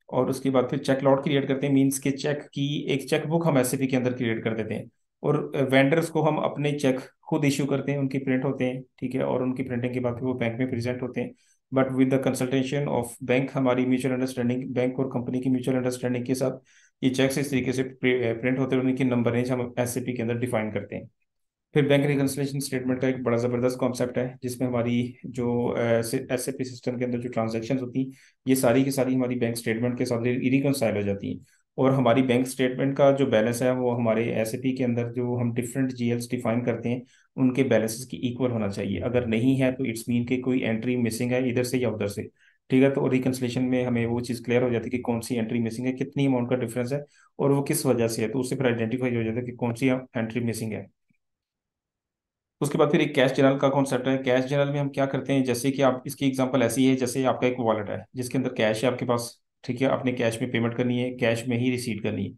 और उसके बाद फिर चेक लॉट क्रिएट करते हैं, मीन्स के चेक की एक चेक बुक हम एसएपी के अंदर क्रिएट कर देते हैं। और वेंडर्स को हम अपने चेक खुद इश्यू करते हैं, उनकी प्रिंट होते हैं, ठीक है, और उनकी प्रिंटिंग के बाद फिर वो बैंक में प्रेजेंट होते हैं। But with the consultation of bank, हमारी म्यूचुअल अंडरस्टैंडिंग, बैंक और कंपनी की म्यूचुअल अंडरस्टैंडिंग के साथ ये चेक्स इस तरीके से प्रिंट होते हैं, उनकी नंबर रेंज हम एसएपी के अंदर डिफाइन करते हैं। फिर बैंक रिकंसिलिएशन स्टेटमेंट का एक बड़ा ज़बरदस्त कॉन्सेप्ट है, जिसमें हमारी जो एसएपी सिस्टम के अंदर जो ट्रांजैक्शंस होती हैं, ये सारी की सारी हमारी बैंक स्टेटमेंट के साथ रिकंसाइल हो जाती हैं। और हमारी बैंक स्टेटमेंट का जो बैलेंस है वो हमारे एसएपी के अंदर जो हम डिफरेंट जीएल्स डिफाइन करते हैं उनके बैलेंसेस की इक्वल होना चाहिए। अगर नहीं है तो इट्स मीन कि कोई एंट्री मिसिंग है इधर से या उधर से, ठीक है। तो रिकंसिलिएशन में हमें वो चीज़ क्लियर हो जाती है कि कौन सी एंट्री मिसिंग है, कितनी अमाउंट का डिफरेंस है और वो किस वजह से है, तो उससे फिर आइडेंटिफाई हो जाता है कि कौन सी एंट्री मिसिंग है। उसके बाद फिर एक कैश जर्नल का कॉन्सेप्ट है। कैश जर्नल में हम क्या करते हैं, जैसे कि आप इसकी एग्जांपल ऐसी है, जैसे आपका एक वॉलेट है जिसके अंदर कैश है आपके पास, ठीक है, आपने कैश में पेमेंट करनी है, कैश में ही रिसीट करनी है।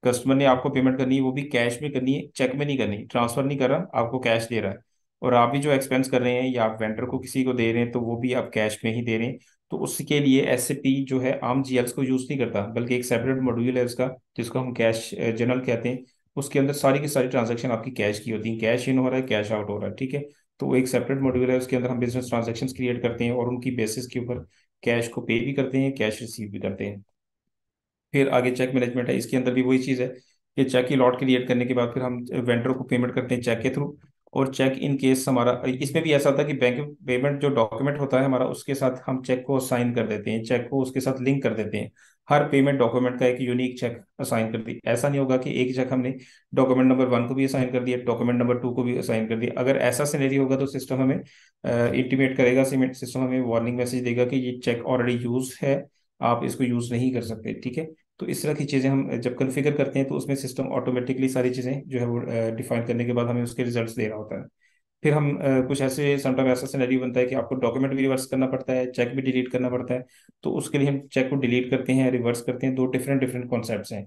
कस्टमर ने आपको पेमेंट करनी है वो भी कैश में करनी है, चेक में नहीं करनी, ट्रांसफर नहीं कर रहा, आपको कैश दे रहा है। और आप भी जो एक्सपेंस कर रहे हैं या आप वेंडर को किसी को दे रहे हैं तो वो भी आप कैश में ही दे रहे हैं। तो उसके लिए एसएपी जो है आम जीएल्स को यूज नहीं करता, बल्कि एक सेपरेट मॉड्यूल है उसका जिसको हम कैश जर्नल कहते हैं। उसके अंदर सारी की सारी ट्रांजैक्शन आपकी कैश की होती है, कैश इन हो रहा है, कैश आउट हो रहा है, ठीक है। तो वो एक सेपरेट मॉड्यूल है, उसके अंदर हम बिजनेस ट्रांजैक्शंस क्रिएट करते हैं और उनकी बेसिस के ऊपर कैश को पे भी करते हैं, कैश रिसीव भी करते हैं। फिर आगे चेक मैनेजमेंट है, इसके अंदर भी वही चीज़ है कि चेक की लॉट क्रिएट करने के बाद फिर हम वेंडर को पेमेंट करते हैं चेक के थ्रू। और चेक इन केस हमारा इसमें भी ऐसा होता है कि बैंक पेमेंट जो डॉक्यूमेंट होता है हमारा, उसके साथ हम चेक को साइन कर देते हैं, चेक को उसके साथ लिंक कर देते हैं। हर पेमेंट डॉक्यूमेंट का एक यूनिक चेक असाइन कर दी। ऐसा नहीं होगा कि एक चेक हमने डॉक्यूमेंट नंबर 1 को भी असाइन कर दिया, डॉक्यूमेंट नंबर 2 को भी असाइन कर दिया। अगर ऐसा सिनेरियो होगा तो सिस्टम हमें इंटीमेट करेगा, सिस्टम हमें वार्निंग मैसेज देगा कि ये चेक ऑलरेडी यूज है, आप इसको यूज नहीं कर सकते, ठीक है। तो इस तरह की चीज़ें हम जब कॉन्फ़िगर करते हैं तो उसमें सिस्टम ऑटोमेटिकली सारी चीज़ें जो है वो डिफाइन करने के बाद हमें उसके रिजल्ट्स दे रहा होता है। फिर हम कुछ ऐसे समटाइम ऐसा सिनेरियो बनता है कि आपको डॉक्यूमेंट भी रिवर्स करना पड़ता है, चेक भी डिलीट करना पड़ता है। तो उसके लिए हम चेक को डिलीट करते हैं, रिवर्स करते हैं। दो डिफरेंट डिफरेंट कॉन्सेप्ट्स हैं।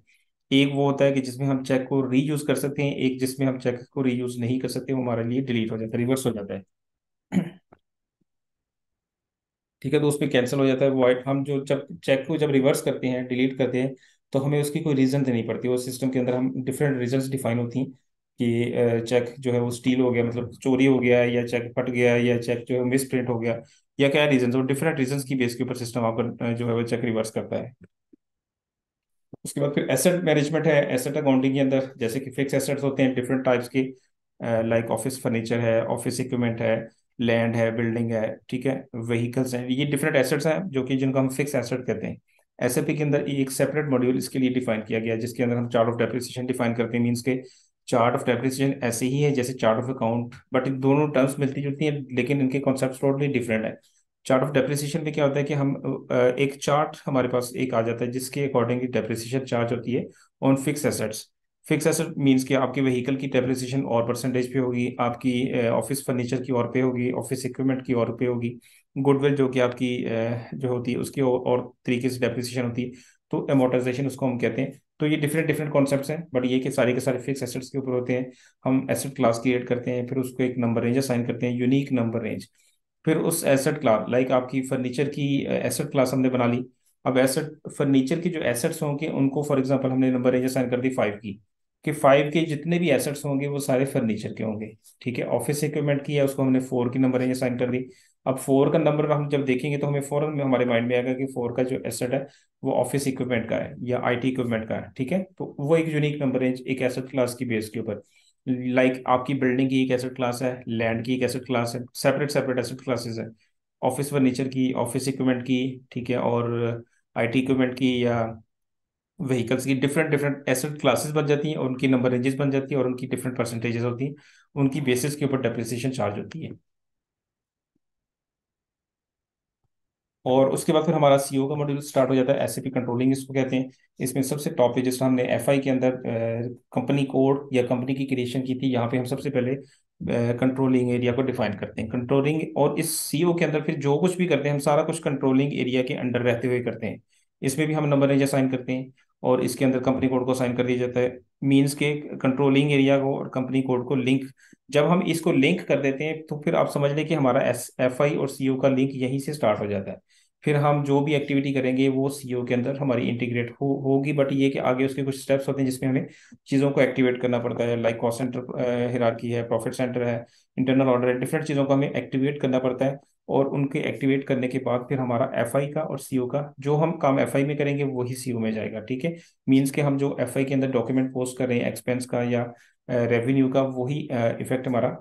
एक वो होता है कि जिसमें हम चेक को रीयूज कर सकते हैं, एक जिसमें हम चेक को रीयूज नहीं कर सकते, वो हमारे लिए डिलीट हो जाता है, रिवर्स हो जाता है। ठीक है, तो उसमें कैंसिल हो जाता है वो हम जो जब चेक को जब रिवर्स करते हैं, डिलीट करते हैं, तो हमें उसकी कोई रीज़न देनी पड़ती है। वो सिस्टम के अंदर हम डिफरेंट रीजंस डिफाइन होती हैं कि चेक जो है वो स्टील हो गया, मतलब चोरी हो गया, या चेक फट गया, या चेक जो है मिस प्रिंट हो गया, या क्या रीजन, और डिफरेंट रीजंस की बेस के ऊपर सिस्टम आपका जो है वो चेक रिवर्स करता है। उसके बाद फिर एसेट मैनेजमेंट है। एसेट अकाउंटिंग के अंदर जैसे कि फिक्स एसेट्स होते हैं डिफरेंट टाइप्स के, लाइक ऑफिस फर्नीचर है, ऑफिस इक्विपमेंट है, लैंड है, बिल्डिंग है, ठीक है, व्हीकल्स हैं। ये डिफरेंट एसेट्स हैं जो कि जिनको हम फिक्स एसेट कहते हैं। एसएपी के अंदर एक सेपरेट मॉड्यूल इसके लिए डिफाइन किया गया है, जिसके अंदर हम चार्ट ऑफ डेप्रिसिएशन डिफाइन करते हैं। मीन्स के चार्ट ऑफ डेप्रिसिएशन ऐसे ही है जैसे chart of account, but in दोनों टर्म्स मिलती जुलती हैं लेकिन इनके कॉन्सेप्ट टोटली डिफरेंट है। चार्ट ऑफ डेप्रिसिएशन में क्या होता है कि हम एक चार्ट हमारे पास एक आ जाता है जिसके अकॉर्डिंग डेप्रिसिएशन चार्ज होती है on fix assets. Fix asset means कि आपकी व्हीकल की डेप्रिसिएशन और परसेंटेज पे होगी, आपकी ऑफिस फर्नीचर की और पे होगी, ऑफिस इक्विपमेंट की और पे होगी, गुडविल जो कि आपकी जो होती है उसकी और तरीके से डेप्रिसिएशन होती है। तो अमोर्टाइजेशन उसको हम कहते हैं। तो ये डिफरेंट डिफरेंट कॉन्सेप्ट्स हैं, बट ये कि सारे के सारे फिक्स एसेट्स के ऊपर होते हैं। हम एसेट क्लास क्रिएट करते हैं, फिर उसको एक नंबर रेंज असाइन करते हैं, यूनिक नंबर रेंज। फिर उस एसेट क्लास, लाइक आपकी फर्नीचर की एसेट क्लास हमने बना ली। अब एसेट फर्नीचर की जो एसेट्स होंगे उनको फॉर एग्जांपल हमने नंबर रेंज असाइन कर दी 5 की, कि 5 के जितने भी एसेट्स होंगे वो सारे फर्नीचर के होंगे, ठीक है। ऑफिस इक्विपमेंट की है उसको हमने 4 की नंबर रेंज असाइन कर दी। अब 4 का नंबर हम जब देखेंगे तो हमें फौरन में हमारे माइंड में आएगा कि 4 का जो एसेट है वो ऑफिस इक्विपमेंट का है या आईटी इक्विपमेंट का है, ठीक है। तो वो एक यूनिक नंबर रेंज एक एसेट क्लास की बेस के ऊपर, लाइक आपकी बिल्डिंग की एक एसेट क्लास है, लैंड की एक एसेट क्लास है, सेपरेट सेपरेट एसेट क्लासेस है। ऑफिस फर्नीचर की, ऑफिस इक्विपमेंट की, ठीक है, और आईटी इक्विपमेंट की या व्हीकल्स की डिफरेंट डिफरेंट एसेट क्लासेस बन जाती हैं और उनकी नंबर रेंजेस बन जाती है और उनकी डिफरेंट परसेंटेजेस होती हैं, उनकी बेसिस के ऊपर डेप्रिसिएशन चार्ज होती है। और उसके बाद फिर हमारा सीओ का मॉड्यूल स्टार्ट हो जाता है, एसएपी कंट्रोलिंग इसको कहते हैं। इसमें सबसे टॉप पे जिस हमने एफआई के अंदर कंपनी कोड या कंपनी की क्रिएशन की थी, यहाँ पे हम सबसे पहले कंट्रोलिंग एरिया को डिफाइन करते हैं। कंट्रोलिंग और इस सीओ के अंदर फिर जो कुछ भी करते हैं हम सारा कुछ कंट्रोलिंग एरिया के अंडर रहते हुए करते हैं। इसमें भी हम नंबर रेंज असाइन करते हैं और इसके अंदर कंपनी कोड को असाइन कर दिया जाता है। मीन्स के कंट्रोलिंग एरिया को और कंपनी कोड को लिंक, जब हम इसको लिंक कर देते हैं तो फिर आप समझ लें कि हमारा एस एफ आई और सीओ का लिंक यहीं से स्टार्ट हो जाता है। फिर हम जो भी एक्टिविटी करेंगे वो सीओ के अंदर हमारी इंटीग्रेट होगी। बट ये कि आगे उसके कुछ स्टेप्स होते हैं जिसमें हमें चीज़ों को एक्टिवेट करना पड़ता है, लाइक कॉस्ट सेंटर हिरार्की है, प्रॉफिट सेंटर है, इंटरनल ऑर्डर है, डिफरेंट चीज़ों को हमें एक्टिवेट करना पड़ता है। और उनके एक्टिवेट करने के बाद फिर हमारा एफआई का और सीओ का जो हम काम एफआई में करेंगे वही सीओ में जाएगा। ठीक है, मीन्स के हम जो एफआई के अंदर डॉक्यूमेंट पोस्ट कर रहे हैं एक्सपेंस का या रेवेन्यू का, वही इफेक्ट हमारा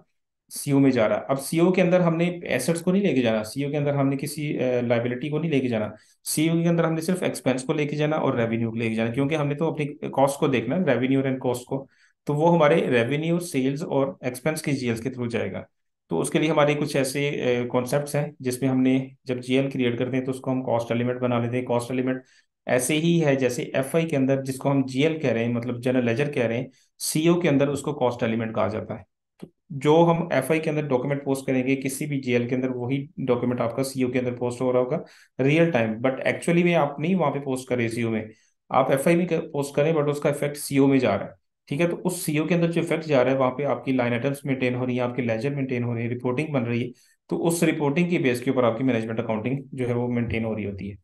सीओ में जा रहा है। अब सीओ के अंदर हमने एसेट्स को नहीं लेके जाना, सीओ के अंदर हमने किसी लाइबिलिटी को नहीं लेके जाना, सीओ के अंदर हमने सिर्फ एक्सपेंस को लेके जाना और रेवेन्यू को लेके जाना, क्योंकि हमने तो अपनी कॉस्ट को देखना, रेवेन्यू एंड कॉस्ट को। तो वो हमारे रेवेन्यू, सेल्स और एक्सपेंस की जीएल के थ्रू जाएगा। तो उसके लिए हमारे कुछ ऐसे कॉन्सेप्ट्स हैं जिसमें हमने जब जीएल क्रिएट करते हैं तो उसको हम कॉस्ट एलिमेंट बना लेते हैं। कॉस्ट एलिमेंट ऐसे ही है जैसे एफआई के अंदर जिसको हम जीएल कह रहे हैं, मतलब जनरल लेजर कह रहे हैं, सीओ के अंदर उसको कॉस्ट एलिमेंट कहा जाता है। तो जो हम एफआई के अंदर डॉक्यूमेंट पोस्ट करेंगे किसी भी जीएल के अंदर, वही डॉक्यूमेंट आपका सीओ के अंदर पोस्ट हो रहा होगा रियल टाइम। बट एक्चुअली में आप नहीं वहां पे पोस्ट करें सीओ में, आप एफआई में पोस्ट करें, बट उसका इफेक्ट सीओ में जा रहा है। ठीक है, तो उस सीओ के अंदर जो इफेक्ट जा रहा है वहां पे आपकी लाइन आइटम्स मेंटेन हो रही है, आपकी लेजर मेंटेन हो रही है, रिपोर्टिंग बन रही है। तो उस रिपोर्टिंग की बेस के ऊपर आपकी मैनेजमेंट अकाउंटिंग जो है वो मेंटेन हो रही होती है।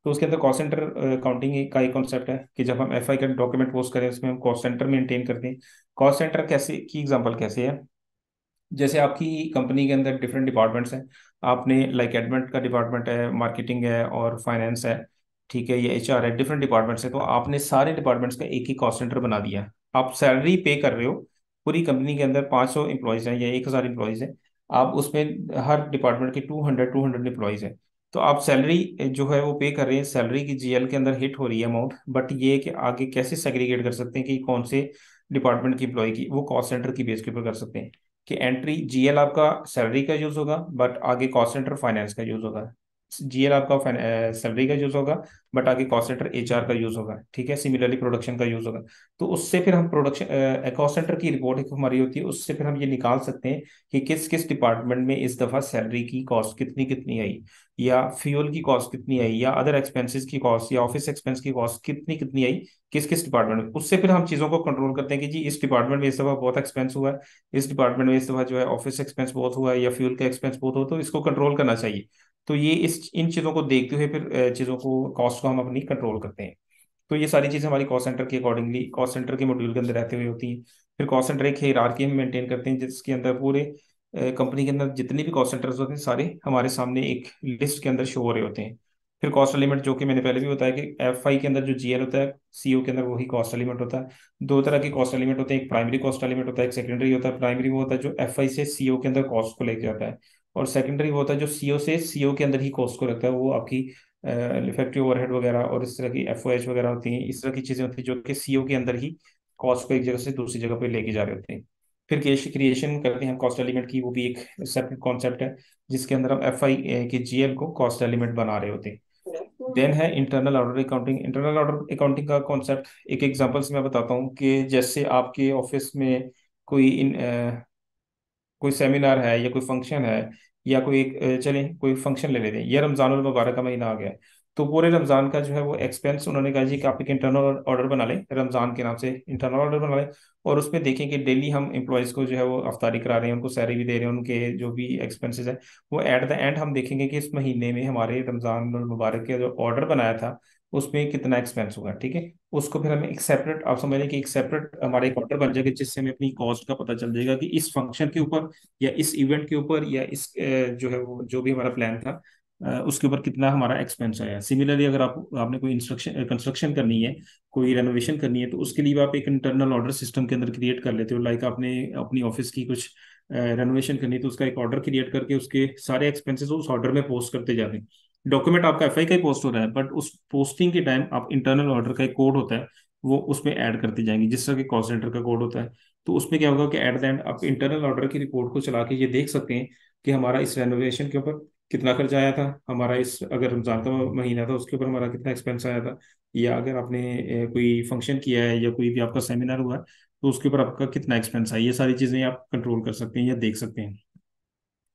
तो उसके अंदर कॉस्ट सेंटर अकाउंटिंग का एक कॉन्सेप्ट है कि जब हम एफआई का डॉक्यूमेंट पोस्ट करें उसमें हम कॉस्ट सेंटर मेंटेन करते हैं। कॉस्ट सेंटर कैसे की एग्जांपल कैसे है, जैसे आपकी कंपनी के अंदर डिफरेंट डिपार्टमेंट्स हैं, आपने लाइक एडमिट का डिपार्टमेंट है, मार्केटिंग है और फाइनेंस है, ठीक है, ये एचआर है, डिफरेंट डिपार्टमेंट्स है। तो आपने सारे डिपार्टमेंट्स का एक ही कॉस्ट सेंटर बना दिया। आप सैलरी पे कर रहे हो, पूरी कंपनी के अंदर 500 एम्प्लॉयज़ हैं या 1000 एम्प्लॉयज़ हैं, आप उसमें हर डिपार्टमेंट के 200 एम्प्लॉयज़ हैं। तो आप सैलरी जो है वो पे कर रहे हैं, सैलरी की जीएल के अंदर हिट हो रही है अमाउंट। बट ये कि आगे कैसे सेग्रीगेट कर सकते हैं कि कौन से डिपार्टमेंट की एम्प्लॉय की, वो कॉस्ट सेंटर की बेस के ऊपर कर सकते हैं कि एंट्री जीएल आपका सैलरी का यूज होगा बट आगे कॉस्ट सेंटर फाइनेंस का यूज होगा, जीएल आपका सैलरी का यूज होगा बट आगे कॉस्ट सेंटर एचआर का यूज होगा। ठीक है, सिमिलरली प्रोडक्शन का यूज होगा। तो उससे फिर हम प्रोडक्शन कॉस्ट सेंटर की रिपोर्ट एक हमारी होती है, उससे फिर हम ये निकाल सकते हैं कि किस किस डिपार्टमेंट में इस दफा सैलरी की कॉस्ट कितनी कितनी आई, या फ्यूल की कॉस्ट कितनी आई, या अदर एक्सपेंसेस की कॉस्ट, या ऑफिस एक्सपेंस की कॉस्ट कितनी कितनी आई, किस किस डिपार्टमेंट में। उससे फिर हम चीज़ों को कंट्रोल करते हैं कि जी इस डिपार्टमेंट में इस दफा बहुत एक्सपेंस हुआ है, इस डिपार्टमेंट में इस दफा जो है ऑफिस एक्सपेंस बहुत हुआ है या फ्यूल का एक्सपेंस बहुत हो, तो इसको कंट्रोल करना चाहिए। तो ये इस इन चीज़ों को देखते हुए फिर चीज़ों को, कॉस्ट को हम अपनी कंट्रोल करते हैं। तो ये सारी चीज़ें हमारी कॉस्ट सेंटर के अकॉर्डिंगली, कॉस्ट सेंटर के मॉड्यूल के अंदर रहते हुए होती हैं। फिर कॉस्ट सेंटर एक हायरार्की में मेंटेन करते हैं जिसके अंदर पूरे कंपनी के अंदर जितने भी कॉस्ट सेंटर्स होते हैं सारे हमारे सामने एक लिस्ट के अंदर शो हो रहे होते हैं। फिर कॉस्ट एलिमेंट जो कि मैंने पहले भी बताया कि एफआई के अंदर जो जीएल होता है, सीओ के अंदर वही कॉस्ट एलिमेंट होता है। दो तरह के कॉस्ट एलिमेंट होते हैं, एक प्राइमरी कॉस्ट एलिमेंट होता है, एक सेकेंडरी होता है। प्राइमरी वो होता है जो एफआई से सीओ के अंदर कॉस्ट को लेके जाता है, और सेकेंडरी वो होता है जो सीओ से सीओ के अंदर ही कॉस्ट को रखता है। वो आपकी इफेक्टिव ओवरहेड वगैरह और इस तरह की एफओएच वगैरह होती हैं, इस तरह की चीजें होती हैं जो कि सीओ के अंदर ही कॉस्ट को एक जगह से दूसरी जगह पे लेके जा रहे होते हैं। फिर कैश क्रिएशन करते हैं हम कॉस्ट एलिमेंट की, वो भी एक सेपरेट कॉन्सेप्ट है जिसके अंदर हम एफआई की जीएल को कॉस्ट एलिमेंट बना रहे होते हैं। देन है internal order accounting. Internal order accounting का कॉन्सेप्ट एक एग्जांपल से मैं बताता हूँ कि जैसे आपके ऑफिस में कोई कोई सेमिनार है या कोई फंक्शन है, या कोई एक चलें कोई फंक्शन ले लेते हैं, ये रमजान और मुबारक का महीना आ गया है, तो पूरे रमजान का जो है वो एक्सपेंस उन्होंने कहा जी कि आप एक इंटरनल ऑर्डर बना लें, रमजान के नाम से इंटरनल ऑर्डर बना लें। और उसमें देखें कि डेली हम एम्प्लॉयज़ को जो है वो अफ्तारी करा रहे हैं, उनको सैलरी भी दे रहे हैं, उनके जो भी एक्सपेंसेस है वो एट द एंड हम देखेंगे कि इस महीने में हमारे रमजान और मुबारक का जो ऑर्डर बनाया था उसमें कितना एक्सपेंस होगा। ठीक है, उसको फिर हमें एक सेपरेट, आप समझ लें कि एक सेपरेट हमारा एक ऑर्डर बन जाएगा जिससे हमें अपनी कॉस्ट का पता चल जाएगा कि इस फंक्शन के ऊपर या इस इवेंट के ऊपर या इस जो है वो जो भी हमारा प्लान था उसके ऊपर कितना हमारा एक्सपेंस आया। सिमिलरली अगर आपने कोई इंस्ट्रक्शन कंस्ट्रक्शन करनी है, कोई रेनोवेशन करनी है, तो उसके लिए आप एक इंटरनल ऑर्डर सिस्टम के अंदर क्रिएट कर लेते हो। लाइक आपने अपनी ऑफिस की कुछ रेनोवेशन करनी है तो उसका एक ऑर्डर क्रिएट करके उसके सारे एक्सपेंसेस उस ऑर्डर में पोस्ट करते जाते हैं। डॉक्यूमेंट आपका एफआई का ही पोस्ट हो रहा है बट उस पोस्टिंग के टाइम आप इंटरनल ऑर्डर का एक कोड होता है वो उसमें ऐड करते जाएंगे, जिस तरह के कॉल सेंटर का कोड होता है। तो उसमें क्या होगा कि एट द एंड आप इंटरनल ऑर्डर की रिपोर्ट को चला के ये देख सकते हैं कि हमारा इस रेनोवेशन के ऊपर कितना खर्चा आया था हमारा, इस अगर रमजान का महीना था उसके ऊपर हमारा कितना एक्सपेंस आया था, या अगर आपने कोई फंक्शन किया है या कोई भी आपका सेमिनार हुआ है तो उसके ऊपर आपका कितना एक्सपेंस है, ये सारी चीज़ें आप कंट्रोल कर सकते हैं या देख सकते हैं।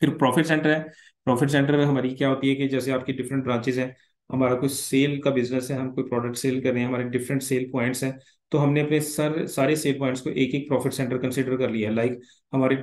फिर प्रॉफिट सेंटर है। प्रॉफिट सेंटर में हमारी क्या होती है कि जैसे आपकी डिफरेंट ब्रांचेस हैं, हमारा कोई सेल का बिजनेस है, हम कोई प्रोडक्ट सेल कर रहे हैं, हमारे डिफरेंट सेल पॉइंट्स हैं, तो हमने अपने सारे सेल पॉइंट्स को एक एक प्रॉफिट सेंटर कंसिडर कर लिया। लाइक हमारे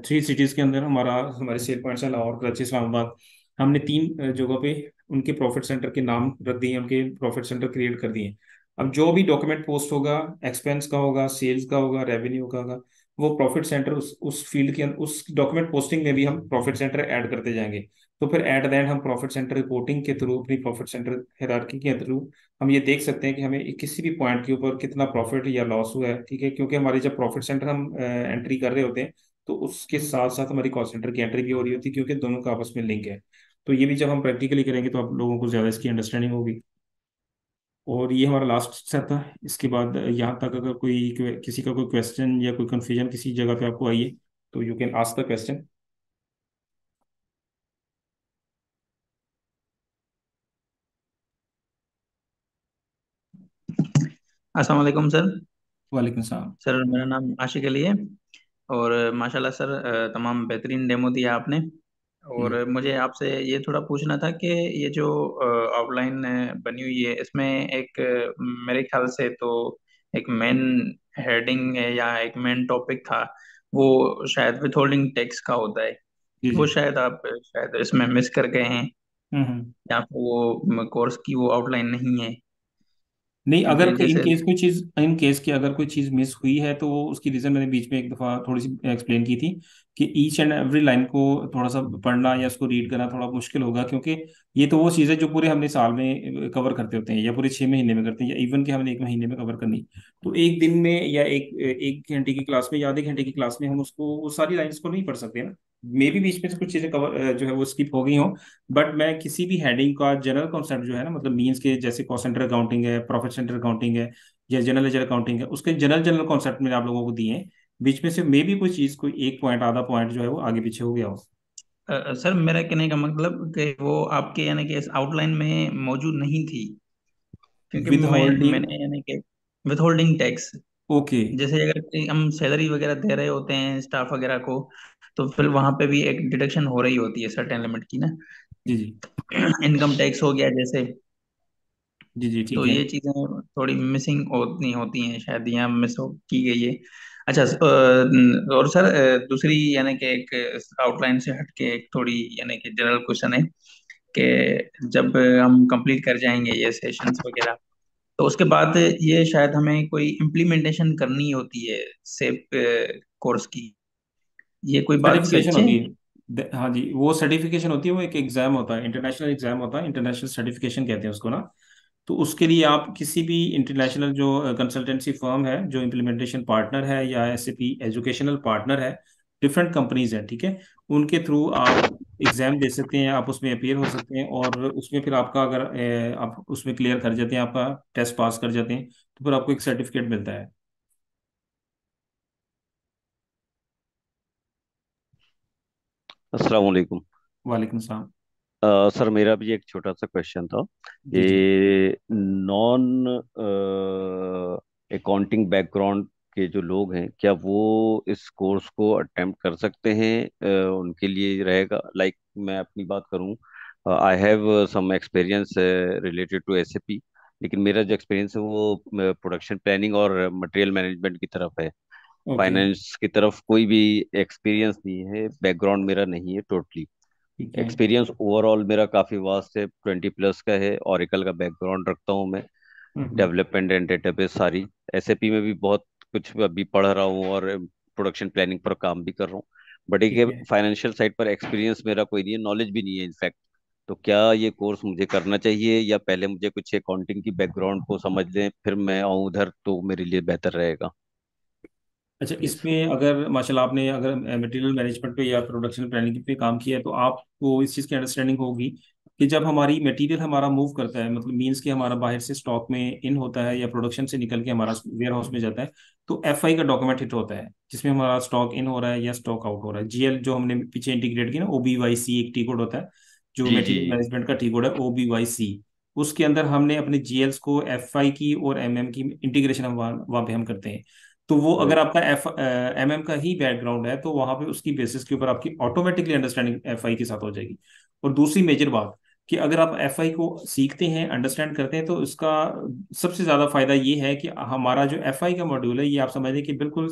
3 सिटीज़ के अंदर हमारे सेल पॉइंट्स हैं, लाहौर, कराची, इस्लामाबाद। हमने 3 जगहों पे उनके प्रॉफिट सेंटर के नाम रख दिए, उनके प्रॉफिट सेंटर क्रिएट कर दिए। अब जो भी डॉक्यूमेंट पोस्ट होगा, एक्सपेंस का होगा, सेल्स का होगा, रेवेन्यू का होगा, वो प्रॉफिट सेंटर उस फील्ड के अंदर, उस डॉक्यूमेंट पोस्टिंग में भी हम प्रॉफिट सेंटर ऐड करते जाएंगे। तो फिर एट द एंड हम प्रॉफिट सेंटर रिपोर्टिंग के थ्रू, अपनी प्रॉफिट सेंटर हायरार्की के थ्रू हम ये देख सकते हैं कि हमें किसी भी पॉइंट के ऊपर कितना प्रॉफिट या लॉस हुआ है। ठीक है, क्योंकि हमारी जब प्रॉफिट सेंटर हम एंट्री कर रहे होते हैं तो उसके साथ साथ हमारी कॉस्ट सेंटर की एंट्री भी हो रही होती है, क्योंकि दोनों का आपस में लिंक है। तो ये भी जब हम प्रैक्टिकली करेंगे तो आप लोगों को ज़्यादा इसकी अंडरस्टैंडिंग होगी। और ये हमारा लास्ट स्टेप था। इसके बाद यहाँ तक अगर किसी का कोई क्वेश्चन या कोई कंफ्यूजन किसी जगह पे आपको आई है तो you can ask the question. अस्सलाम वालेकुम सर। वालेकुम सलाम। सर मेरा नाम आशिक अली है। और माशाल्लाह सर, तमाम बेहतरीन डेमो दिया आपने। और हम्म, मुझे आपसे ये थोड़ा पूछना था कि ये जो आउटलाइन बनी हुई है इसमें एक मेरे ख्याल से तो एक मेन हेडिंग है या एक मेन टॉपिक था, वो शायद विथहोल्डिंग टैक्स का होता है। जी वो जी। शायद आप शायद इसमें मिस कर गए हैं, हम्म। या फिर वो कोर्स की वो आउटलाइन नहीं है। नहीं, अगर क्योंकि इन जैसे केस कोई चीज, इन केस की अगर कोई चीज मिस हुई है तो वो उसकी रीजन मैंने बीच में एक दफा थोड़ी सी एक्सप्लेन की थी कि ईच एंड एवरी लाइन को थोड़ा सा पढ़ना या उसको रीड करना थोड़ा मुश्किल होगा, क्योंकि ये तो वो चीज़ है जो पूरे हमने साल में कवर करते होते हैं या पूरे 6 महीने में करते हैं, या इवन कि हमने एक महीने में कवर करनी। तो एक दिन में या एक एक घंटे की क्लास में या आधे घंटे की क्लास में हम उसको वो सारी लाइन्स को नहीं पढ़ सकते ना। मे भी बीच में से कुछ चीजें कवर जो है वो स्किप हो गई हों। बट मैं किसी भी हेडिंग का जनरल कॉन्सेप्ट जो है ना, मतलब मीन्स के जैसे कॉस्ट सेंटर अकाउंटिंग है, प्रॉफिट सेंटर अकाउंटिंग है, या जनरल लेजर अकाउंटिंग है, उसके जनरल जनरल कॉन्सेप्ट मैंने आप लोगों को दिए हैं। बीच में से मे भी कोई चीज, कोई एक पॉइंट आधा पॉइंट जो है वो आगे पीछे हो गया हो। सर मेरा कहने का मतलब कि वो आपके यानी कि इस आउटलाइन में मौजूद नहीं थी। क्योंकि विद होल्डिंग। मैंने यानी कि विथ होल्डिंग टैक्स, ओके। जैसे अगर कि हम सैलरी वगैरह दे रहे होते हैं स्टाफ वगैरह को, तो फिर वहां पे भी एक डिडक्शन हो रही होती है सर्टेन लिमिट की ना। जी जी। इनकम टैक्स हो गया जैसे। जी जी तो ठीक है। ये चीजें थोड़ी मिसिंग होती हैं, शायद यहाँ मिस हो की गई है। अच्छा, और सर दूसरी यानी कि एक आउटलाइन से हटके एक थोड़ी यानी कि जनरल क्वेश्चन है कि जब हम कंप्लीट कर जाएंगे ये सेशंस वगैरह, तो उसके बाद ये शायद हमें कोई इम्प्लीमेंटेशन करनी होती है सेप कोर्स की। ये कोई बात सर्टिफिकेशन सच है? होती है। हाँ जी, वो सर्टिफिकेशन होती है, वो एक एग्जाम होता है, इंटरनेशनल एग्जाम होता है, इंटरनेशनल सर्टिफिकेशन कहते हैं उसको ना। तो उसके लिए आप किसी भी इंटरनेशनल जो कंसल्टेंसी फर्म है, जो इम्प्लीमेंटेशन पार्टनर है या एसएपी एजुकेशनल पार्टनर है, डिफरेंट कंपनीज हैं, ठीक है, उनके थ्रू आप एग्जाम दे सकते हैं, आप उसमें अपियर हो सकते हैं, और उसमें फिर आपका अगर आप उसमें क्लियर कर जाते हैं, आपका टेस्ट पास कर जाते हैं, तो फिर आपको एक सर्टिफिकेट मिलता है। अस्सलाम वालेकुम। वालेकुम सलाम। सर मेरा भी एक छोटा सा क्वेश्चन था। जी जी। ये नॉन अकाउंटिंग बैकग्राउंड के जो लोग हैं, क्या वो इस कोर्स को अटेम्प्ट कर सकते हैं? उनके लिए रहेगा? लाइक मैं अपनी बात करूं, I have some experience related to SAP, लेकिन मेरा जो एक्सपीरियंस है वो प्रोडक्शन प्लानिंग और मटेरियल मैनेजमेंट की तरफ है। ओके। फाइनेंस की तरफ कोई भी एक्सपीरियंस नहीं है, बैकग्राउंड मेरा नहीं है टोटली। ठीक है। एक्सपीरियंस ओवरऑल मेरा काफ़ी वास्ट है, 20+ का है, ओरेकल का बैकग्राउंड रखता हूँ मैं, हम्म। डेवलपमेंट एंड डेटाबेस सारी। एसएपी में भी बहुत कुछ अभी पढ़ रहा हूँ और प्रोडक्शन प्लानिंग पर काम भी कर रहा हूँ। बट एक ठीक है। फाइनेंशियल साइड पर एक्सपीरियंस मेरा कोई नहीं है, नॉलेज भी नहीं है इनफैक्ट। तो क्या ये कोर्स मुझे करना चाहिए, या पहले मुझे कुछ अकाउंटिंग की बैकग्राउंड को समझ लें फिर मैं आऊँ उधर, तो मेरे लिए बेहतर रहेगा? अच्छा, यस। इसमें अगर माशाल्लाह आपने अगर मटेरियल मैनेजमेंट पे या प्रोडक्शन प्लानिंग पे काम किया है तो आपको इस चीज़ की अंडरस्टैंडिंग होगी कि जब हमारी मटेरियल हमारा मूव करता है, मतलब मीन्स कि हमारा बाहर से स्टॉक में इन होता है या प्रोडक्शन से निकल के हमारा वेयर हाउस में जाता है, तो एफआई का डॉक्यूमेंट हिट होता है जिसमें हमारा स्टॉक इन हो रहा है या स्टॉक आउट हो रहा है। जीएल जो हमने पीछे इंटीग्रेट किया ना, ओबीवाईसी एक टी कोड होता है, जो जी जी मटेरियल मैनेजमेंट का ठीक कोड है, OBYC। उसके अंदर हमने अपने GLs को FI की और MM की इंटीग्रेशन हम वहाँ पे हम करते हैं। तो वो अगर राइट। आपका MM का ही बैकग्राउंड है तो वहाँ पे उसकी बेसिस के ऊपर आपकी ऑटोमेटिकली अंडरस्टैंडिंग FI के साथ हो जाएगी। और दूसरी मेजर बात कि अगर आप FI को सीखते हैं, अंडरस्टैंड करते हैं, तो इसका सबसे ज़्यादा फायदा ये है कि हमारा जो FI का मॉड्यूल है, ये आप समझ लें कि बिल्कुल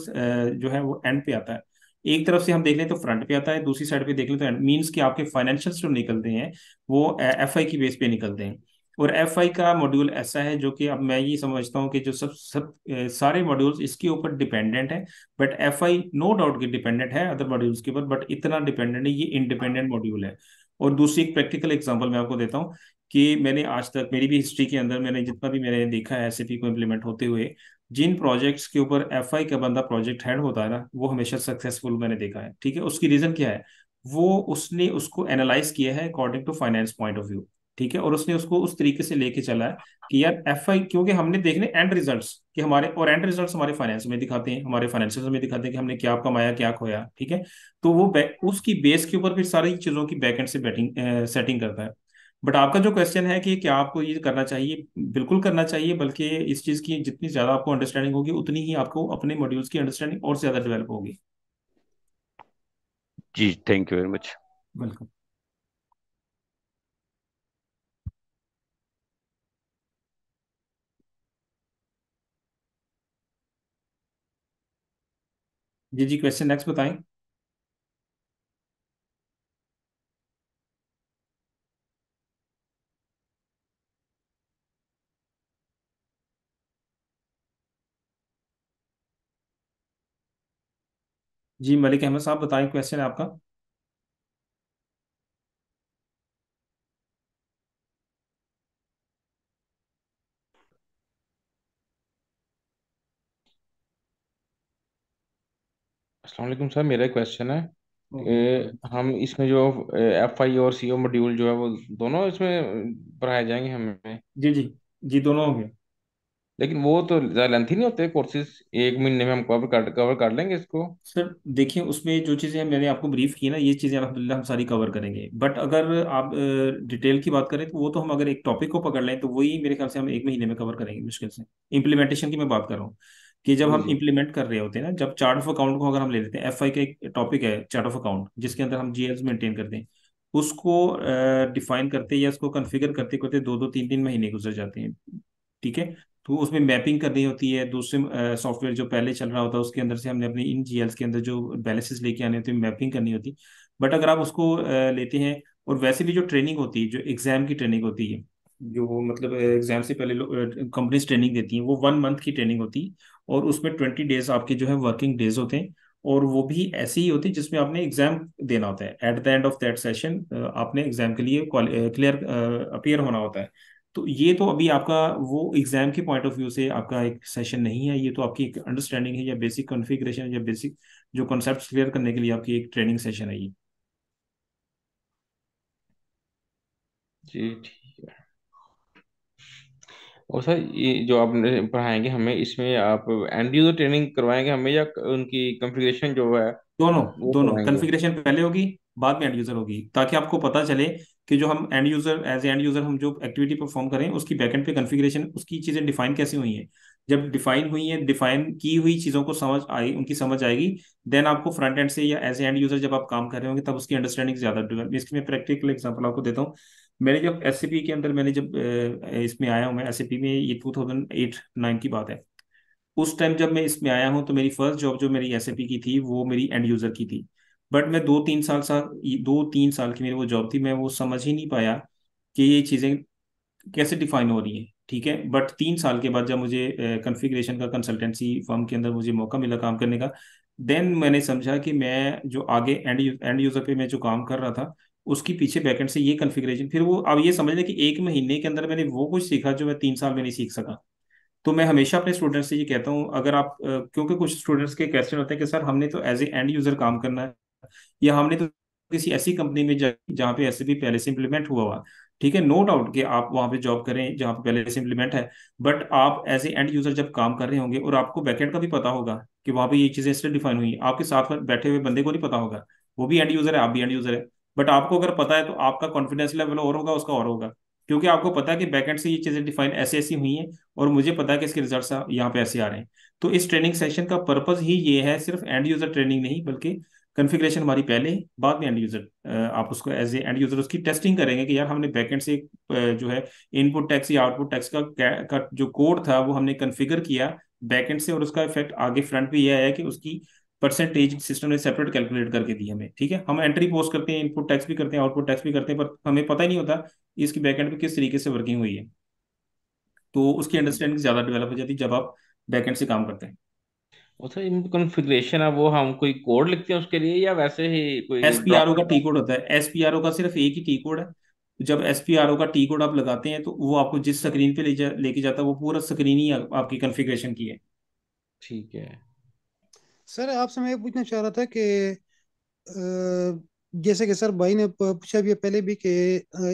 जो है वो एंड पे आता है। एक तरफ से हम देख लें तो फ्रंट पे आता है, दूसरी साइड पे देख लें तो एंड, मीन्स कि आपके फाइनेंशियल्स जो निकलते हैं वो FI की बेस पे निकलते हैं। और FI का मॉड्यूल ऐसा है जो कि अब मैं ये समझता हूँ कि जो सब सब सारे मॉड्यूल्स इसके ऊपर डिपेंडेंट है। बट FI नो डाउट कि डिपेंडेंट है अदर मॉड्यूल्स के ऊपर, बट इतना डिपेंडेंट है, ये इंडिपेंडेंट मॉड्यूल है। और दूसरी एक प्रैक्टिकल एग्जांपल मैं आपको देता हूँ कि मैंने आज तक मेरी भी हिस्ट्री के अंदर मैंने जितना भी मैंने देखा है SAP को इम्प्लीमेंट होते हुए, जिन प्रोजेक्ट्स के ऊपर FI का बंदा प्रोजेक्ट हेड होता है ना, वो हमेशा सक्सेसफुल मैंने देखा है। ठीक है, उसकी रीजन क्या है? वो उसने उसको एनालाइज किया है according to finance point of view. ठीक है, और उसने उसको उस तरीके से लेके चला है कि यार FI, क्योंकि हमने देखने एंड रिजल्ट्स कि हमारे, और एंड रिजल्ट्स हमारे फाइनेंस में दिखाते हैं, हमारे फाइनेंशियल में दिखाते हैं कि हमने क्या कमाया क्या खोया। ठीक है, तो वो उसकी बेस के ऊपर फिर सारी चीजों की बैकएंड से बैटिंग सेटिंग करता है। बट आपका जो क्वेश्चन है कि क्या आपको ये करना चाहिए, बिल्कुल करना चाहिए, बल्कि इस चीज की जितनी ज्यादा आपको अंडरस्टैंडिंग होगी उतनी ही आपको अपने मॉड्यूल्स की अंडरस्टैंडिंग और ज्यादा डेवलप होगी। जी, thank you very much. Welcome. जी जी, क्वेश्चन नेक्स्ट बताएं। जी मलिक अहमद साहब बताएं, क्वेश्चन है आपका। अस्सलाम वालेकुम सर, मेरा क्वेश्चन है ओके। कि हम इसमें जो FI और CO मॉड्यूल जो है वो दोनों इसमें पढ़ाए जाएंगे हमें। जी जी जी, दोनों होंगे। लेकिन वो तो ज़्यादा लेंथी नहीं होते कोर्सेज, एक महीने में हम कवर कर लेंगे इसको। सर देखिए, उसमें जो चीज़ें मैंने आपको ब्रीफ की ना, ये चीज़ें अल्हम्दुलिल्लाह हम सारी कवर करेंगे। बट अगर आप डिटेल की बात करें तो वो तो हम अगर एक टॉपिक को पकड़ लें तो वही मेरे ख्याल से हम एक महीने में कवर करेंगे मुश्किल से। इम्प्लीमेंटेशन की मैं बात कर रहा हूँ कि जब जी हम जी। इम्प्लीमेंट कर रहे होते हैं ना, जब चार्ट ऑफ अकाउंट को अगर हम ले लेते हैं, FI का एक टॉपिक है चार्ट ऑफ अकाउंट, जिसके अंदर हम GLs मेंटेन करते हैं, उसको डिफाइन करते या उसको कॉन्फ़िगर करते करते 2 2 3 3 महीने गुजर जाते हैं। ठीक है, तो उसमें मैपिंग करनी होती है दूसरे सॉफ्टवेयर जो पहले चल रहा होता है उसके अंदर से हमने अपने इन GLs के अंदर जो बैलेंसेस लेके आने होते हैं, मैपिंग करनी होती है। बट अगर आप उसको लेते हैं, और वैसे भी जो ट्रेनिंग होती है, जो एग्जाम की ट्रेनिंग होती है, जो मतलब एग्जाम से पहले कंपनीज ट्रेनिंग देती हैं, वो 1 मंथ की ट्रेनिंग होती है। और उसमें 20 डेज आपके जो है वर्किंग डेज होते हैं। और वो भी ऐसे ही होती है जिसमें आपने एग्जाम देना होता है। At the end of that session आपने एग्जाम के लिए क्लियर अपीयर होना होता है। तो ये तो अभी आपका वो एग्जाम के पॉइंट ऑफ व्यू से आपका एक सेशन नहीं है, ये तो आपकी एक अंडरस्टैंडिंग है या बेसिक कॉन्फ़िगरेशन या बेसिक जो कॉन्सेप्ट्स क्लियर करने के लिए आपकी एक ट्रेनिंग सेशन है ये। जी ठीक है। और सर ये जो आपने पढ़ाएंगे हमें, इसमें आप एंड यूजर ट्रेनिंग करवाएंगे हमें या उनकी कॉन्फ़िगरेशन जो है दोनों वो दोनों करवाएंगे? कॉन्फ़िगरेशन पहले होगी, बाद में एंड यूजर होगी, ताकि आपको पता चले कि जो हम end user, as end user हम जो एक्टिविटी परफॉर्म करें उसकी बैकएंड पे कॉन्फ़िगरेशन, उसकी चीजें डिफाइन कैसे हुई हैं। जब डिफाइन हुई है, डिफाइन की हुई चीजों को समझ आई, उनकी समझ आएगी, देन आपको फ्रंट एंड से या एज एंड यूजर जब आप काम कर रहे होंगे तब उसकी अंडरस्टैंडिंग ज्यादा डेवलप। इसकी मैं प्रैक्टिकल एग्जांपल आपको देता हूँ। मैंने जब SAP के अंदर मैंने जब इसमें आया हूँ, मैं SAP में, ये 2008-9 की बात है। उस टाइम जब मैं इसमें आया हूँ तो मेरी फर्स्ट जॉब जो मेरी SAP की थी वो मेरी एंड यूजर की थी। बट मैं 2 3 साल की मेरी वो जॉब थी, मैं वो समझ ही नहीं पाया कि ये चीज़ें कैसे डिफाइन हो रही हैं। ठीक है, बट 3 साल के बाद जब मुझे कॉन्फ़िगरेशन का कंसल्टेंसी फर्म के अंदर मुझे मौका मिला काम करने का, देन मैंने समझा कि मैं जो आगे एंड यूजर पे मैं जो काम कर रहा था उसकी पीछे बैकएंड से ये कॉन्फ़िगरेशन, फिर वो अब ये समझ लें कि एक महीने के अंदर मैंने वो कुछ सीखा जो मैं 3 साल में नहीं सीख सका। तो मैं हमेशा अपने स्टूडेंट्स से ये कहता हूँ, अगर आप क्योंकि कुछ स्टूडेंट्स के क्वेश्चन होते हैं कि सर हमने तो एज ए एंड यूजर काम करना है, या हमने तो किसी ऐसी कंपनी में जहाँ पे SAP पहले से इम्प्लीमेंट हुआ हुआ। ठीक है, नो डाउट कि आप वहाँ पे जॉब करें जहाँ पे पहले से इम्प्लीमेंट है। बट आप एज ए एंड यूजर जब काम कर रहे होंगे और आपको बैकएंड का भी पता होगा कि वहाँ पे ये चीज़ें इसलिए डिफाइन हुई हैं, आपके साथ में बैठे हुए बंदे को नहीं पता होगा, वो भी एंड यूजर है, आप भी एंड यूजर है। बट आपको अगर पता है तो आपका कॉन्फिडेंस लेवल और होगा, उसका और होगा, क्योंकि आपको पता है कि बैकएंड से ये चीजें डिफाइन ऐसे ऐसी हुई हैं, और मुझे पता है कि इसके रिजल्ट्स यहाँ पे ऐसे आ रहे हैं। तो इस ट्रेनिंग सेशन का पर्पज ही ये है, सिर्फ एंड यूजर ट्रेनिंग नहीं, बल्कि कॉन्फ़िगरेशन हमारी पहले, बाद में एंड यूजर, आप उसको एज ए एंड यूजर उसकी टेस्टिंग करेंगे कि यार हमने बैकएंड से जो है इनपुट टैक्स या आउटपुट टैक्स का जो कोड था वो हमने कॉन्फ़िगर किया बैकएंड से, और उसका इफेक्ट आगे फ्रंट पे ये आया कि उसकी परसेंटेज सिस्टम ने सेपरेट कैलकुलेट करके दी हमें। ठीक है, हम एंट्री पोस्ट करते हैं, इनपुट टैक्स भी करते हैं, आउटपुट टैक्स भी करते हैं, पर हमें पता ही नहीं होता इसकी बैकएंड पे किस तरीके से वर्किंग हुई है। तो उसकी अंडरस्टैंडिंग ज्यादा डेवलप हो जाती है जब आप बैकएंड से काम करते हैं। अच्छा, इन कॉन्फ़िगरेशन है वो हम कोई कोड लिखते हैं उसके लिए, या वैसे ही कोई ड्रॉप? एसपीआरओ का टी कोड होता है, एसपीआरओ का सिर्फ एक ही टी कोड है। जब एसपीआरओ का टी कोड आप लगाते हैं तो वो आपको जिस स्क्रीन पे लेके जाता है, वो पूरा स्क्रीन ही आपकी कॉन्फ़िगरेशन की है। ठीक है। सर आपसे मैं ये पूछना चाह रहा था कि अ, जैसे कि सर भाई ने पूछा भी है पहले भी कि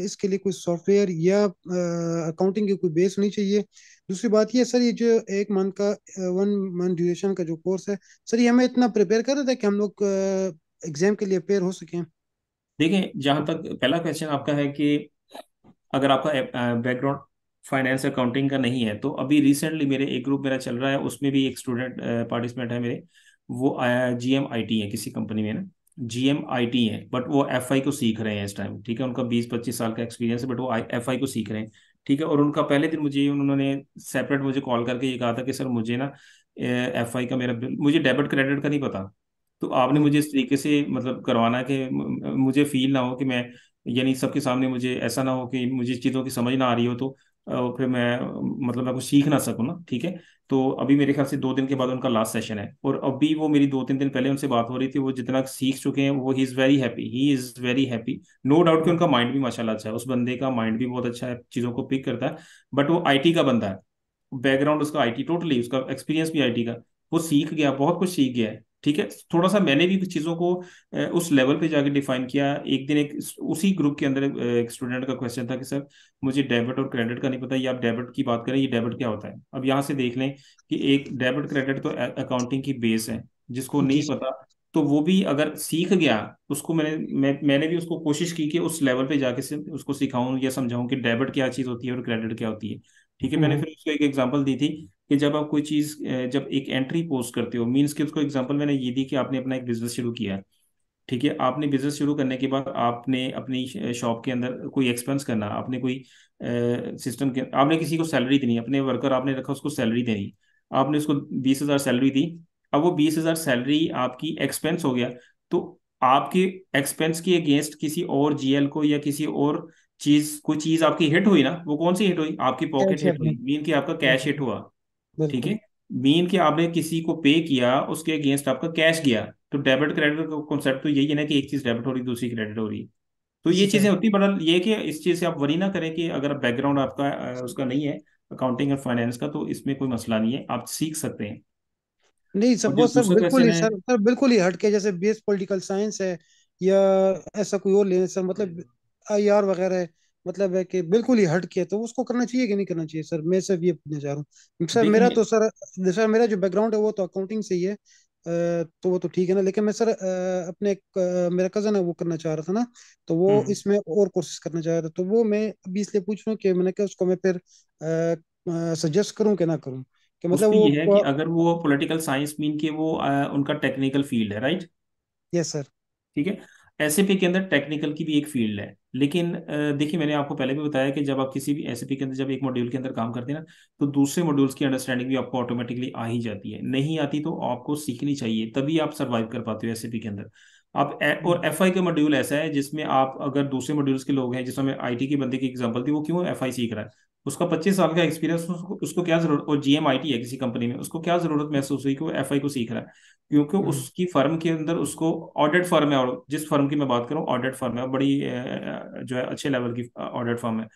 इसके लिए कोई सॉफ्टवेयर या अकाउंटिंग की कोई बेस होनी चाहिए। दूसरी बात ये सर, ये जो 1 मंथ का 1 मंथ ड्यूरेशन का जो कोर्स है सर, ये हमें इतना प्रिपेयर कर रहा था कि हम लोग एग्जाम के लिए प्रिपेयर हो सकें। देखें, जहां तक पहला क्वेश्चन आपका है कि अगर आपका बैकग्राउंड फाइनेंस अकाउंटिंग का नहीं है, तो अभी रिसेंटली मेरे एक ग्रुप मेरा चल रहा है, उसमें भी एक स्टूडेंट पार्टिसिपेंट है मेरे, वो आया GMIT है किसी कंपनी में ना, GMIT है, बट वो FI को सीख रहे हैं इस टाइम। ठीक है, उनका 20-25 साल का एक्सपीरियंस है, बट वो FI को सीख रहे हैं। ठीक है, और उनका पहले दिन मुझे उन्होंने सेपरेट मुझे कॉल करके ये कहा था कि सर मुझे ना FI का मेरा मुझे डेबिट क्रेडिट का नहीं पता, तो आपने मुझे इस तरीके से मतलब करवाना है कि मुझे फील ना हो कि मैं, यानी सबके सामने मुझे ऐसा ना हो कि मुझे चीज़ों की समझ ना आ रही हो, तो फिर मतलब मैं कुछ सीख ना सकूँ ना। ठीक है, तो अभी मेरे ख्याल से 2 दिन के बाद उनका लास्ट सेशन है, और अभी वो मेरी 2-3 दिन पहले उनसे बात हो रही थी, वो जितना सीख चुके हैं वो ही is very happy. No doubt कि उनका माइंड भी माशाल्लाह अच्छा है, उस बंदे का माइंड भी बहुत अच्छा है, चीज़ों को पिक करता है, बट वो IT का बंदा है, बैकग्राउंड उसका IT, टोटली उसका एक्सपीरियंस भी IT का, वो सीख गया, बहुत कुछ सीख गया है। ठीक है, थोड़ा सा मैंने भी कुछ चीज़ों को उस लेवल पे जाके डिफाइन किया। एक दिन एक उसी ग्रुप के अंदर एक स्टूडेंट का क्वेश्चन था कि सर मुझे डेबिट और क्रेडिट का नहीं पता, ये आप डेबिट की बात करें, ये डेबिट क्या होता है। अब यहाँ से देख लें कि एक डेबिट क्रेडिट तो अकाउंटिंग की बेस है, जिसको जी नहीं सर। पता तो वो भी अगर सीख गया, उसको मैंने भी उसको कोशिश की कि उस लेवल पे जाके से उसको सिखाऊं या समझाऊं कि डेबिट क्या चीज़ होती है और क्रेडिट क्या होती है। ठीक है, मैंने हम्म। फिर उसको एक एग्जांपल दी थी कि जब आप कोई चीज़ जब एक एंट्री पोस्ट करते हो, मीन्स कि उसको एग्जांपल मैंने ये दी कि आपने अपना एक बिजनेस शुरू किया है। ठीक है, आपने बिजनेस शुरू करने के बाद आपने अपनी शॉप के अंदर कोई एक्सपेंस करना, आपने कोई सिस्टम के, आपने किसी को सैलरी देनी, अपने वर्कर आपने रखा उसको सैलरी देनी, आपने उसको 20,000 सैलरी दी। अब वो 20,000 सैलरी आपकी एक्सपेंस हो गया, तो आपके एक्सपेंस के अगेंस्ट किसी और GL को या किसी और चीज, कोई चीज आपकी हिट हुई ना, वो कौन सी हिट हुई, आपकी पॉकेट कैश हिट है। हुई, मीन कि आपका कैश हिट हुआ। ठीक बिल्कुल। है, मीन कि आपने किसी को पे किया, उसके अगेंस्ट आपका कैश गया। तो डेबिट क्रेडिट का कॉन्सेप्ट तो यही है ना कि एक चीज डेबिट हो रही दूसरी क्रेडिट हो रही है। तो ये जी चीजें सर। होती, बड़ा ये कि इस चीज से आप वरी ना करें कि अगर बैकग्राउंड आपका उसका नहीं है अकाउंटिंग और फाइनेंस का, तो इसमें कोई मसला नहीं है, आप सीख सकते हैं। नहीं और जो सपोज सर दूसरा बिल्कुल क्वेश्चन ही है, सर बिल्कुल ही हटके, जैसे बेस पॉलिटिकल साइंस है या ऐसा कोई और लें सर, मतलब IR वगैरह है, मतलब है कि बिल्कुल ही हटके, तो उसको करना चाहिए कि नहीं करना चाहिए सर? मैं सिर्फ ये पूछना चाह रहा हूँ सर। मेरा देखिए, तो सर मेरा जो बैकग्राउंड है वो तो अकाउंटिंग से ही है। तो वो तो ठीक है ना, लेकिन मैं सर अपने मेरा कजन है वो करना चाह रहा था ना, तो वो हम्म, इसमें और कोर्सेज करना चाह रहा था, तो वो मैं अभी इसलिए पूछ रहा हूँ कि मैंने कहा उसको मैं फिर सजेस्ट करूँ कि ना करूँ, कि उस मतलब पे ये है कि वो। अगर वो पॉलिटिकल साइंस मीन के वो उनका टेक्निकल फील्ड है, राइट। Yes sir. ठीक है, SAP के अंदर टेक्निकल की भी एक फील्ड है, लेकिन देखिए मैंने आपको पहले भी बताया कि जब आप किसी भी SAP के अंदर जब एक मॉड्यूल के अंदर काम करते हैं ना, तो दूसरे मॉड्यूल्स की अंडरस्टैंडिंग भी आपको ऑटोमेटिकली आ ही जाती है। नहीं आती तो आपको सीखनी चाहिए, तभी आप सर्वाइव कर पाते हो SAP के अंदर। और FI का मॉड्यूल ऐसा है जिसमें आप अगर दूसरे मॉड्यूल्स के लोग हैं, जिसमें IT के बंदे की एग्जांपल थी, वो क्यों FI सीख रहा है, उसका 25 साल का एक्सपीरियंस, उसको क्या जरूरत, और GMIT है किसी कंपनी में, उसको क्या जरूरत महसूस हुई कि वो FI को सीख रहा है, क्योंकि हम्म। उसकी फर्म के अंदर उसको ऑडिट फर्म है, और जिस फर्म की मैं बात करूं ऑडिट फर्म है, बड़ी जो है अच्छे लेवल की ऑडिट फर्म है।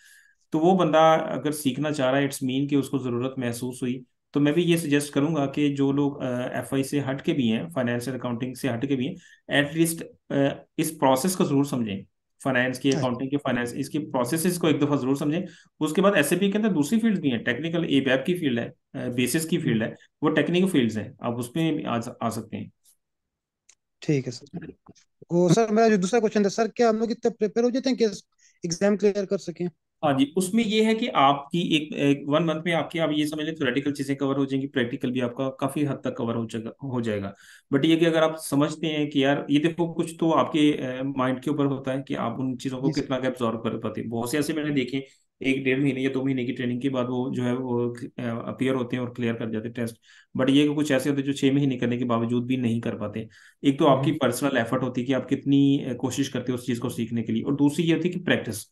तो वो बंदा अगर सीखना चाह रहा है, इट्स मीन कि उसको ज़रूरत महसूस हुई, तो मैं भी ये सजेस्ट करूंगा कि जो लोग FI से हट के भी हैं, फाइनेंशियल अकाउंटिंग से हट के भी हैं, एटलीस्ट इस प्रोसेस को जरूर समझें, फाइनेंस की, अकाउंटिंग की, फाइनेंस इसकी प्रोसेसेस को एक दफ़ा जरूर समझें। उसके बाद SAP के अंदर दूसरी फील्ड भी है, टेक्निकल ABAP की फील्ड है, बेसिस की फील्ड है, वो टेक्निकल फील्ड्स हैं, आप उसमें भी आ सकते हैं। ठीक है सर। और सर मेरा जो दूसरा क्वेश्चन था सर, क्या हम लोग इतने प्रिपेयर हो जाते हैं कि एग्जाम क्लियर कर सकें? हाँ जी, उसमें ये है कि आपकी एक 1 मंथ में आपकी, आप ये समझ लें, थ्योरेटिकल चीजें कवर हो जाएंगी, प्रैक्टिकल भी आपका काफी हद तक कवर हो जाएगा। बट ये कि अगर आप समझते हैं कि यार ये देखो, कुछ तो आपके माइंड के ऊपर होता है कि आप उन चीजों को जी सर। कितना का एब्जॉर्व कर पाते हैं। बहुत से ऐसे मैंने देखे, 1 1.5 महीने या 2 महीने की ट्रेनिंग के बाद वो जो है वो अपीयर होते हैं और क्लियर कर जाते हैं टेस्ट। बट ये कि कुछ ऐसे होते हैं जो 6 महीने करने के बावजूद भी नहीं कर पाते। एक तो आपकी हम्म। पर्सनल एफर्ट होती है कि आप कितनी कोशिश करते हो उस चीज को सीखने के लिए, और दूसरी ये होती है कि प्रैक्टिस।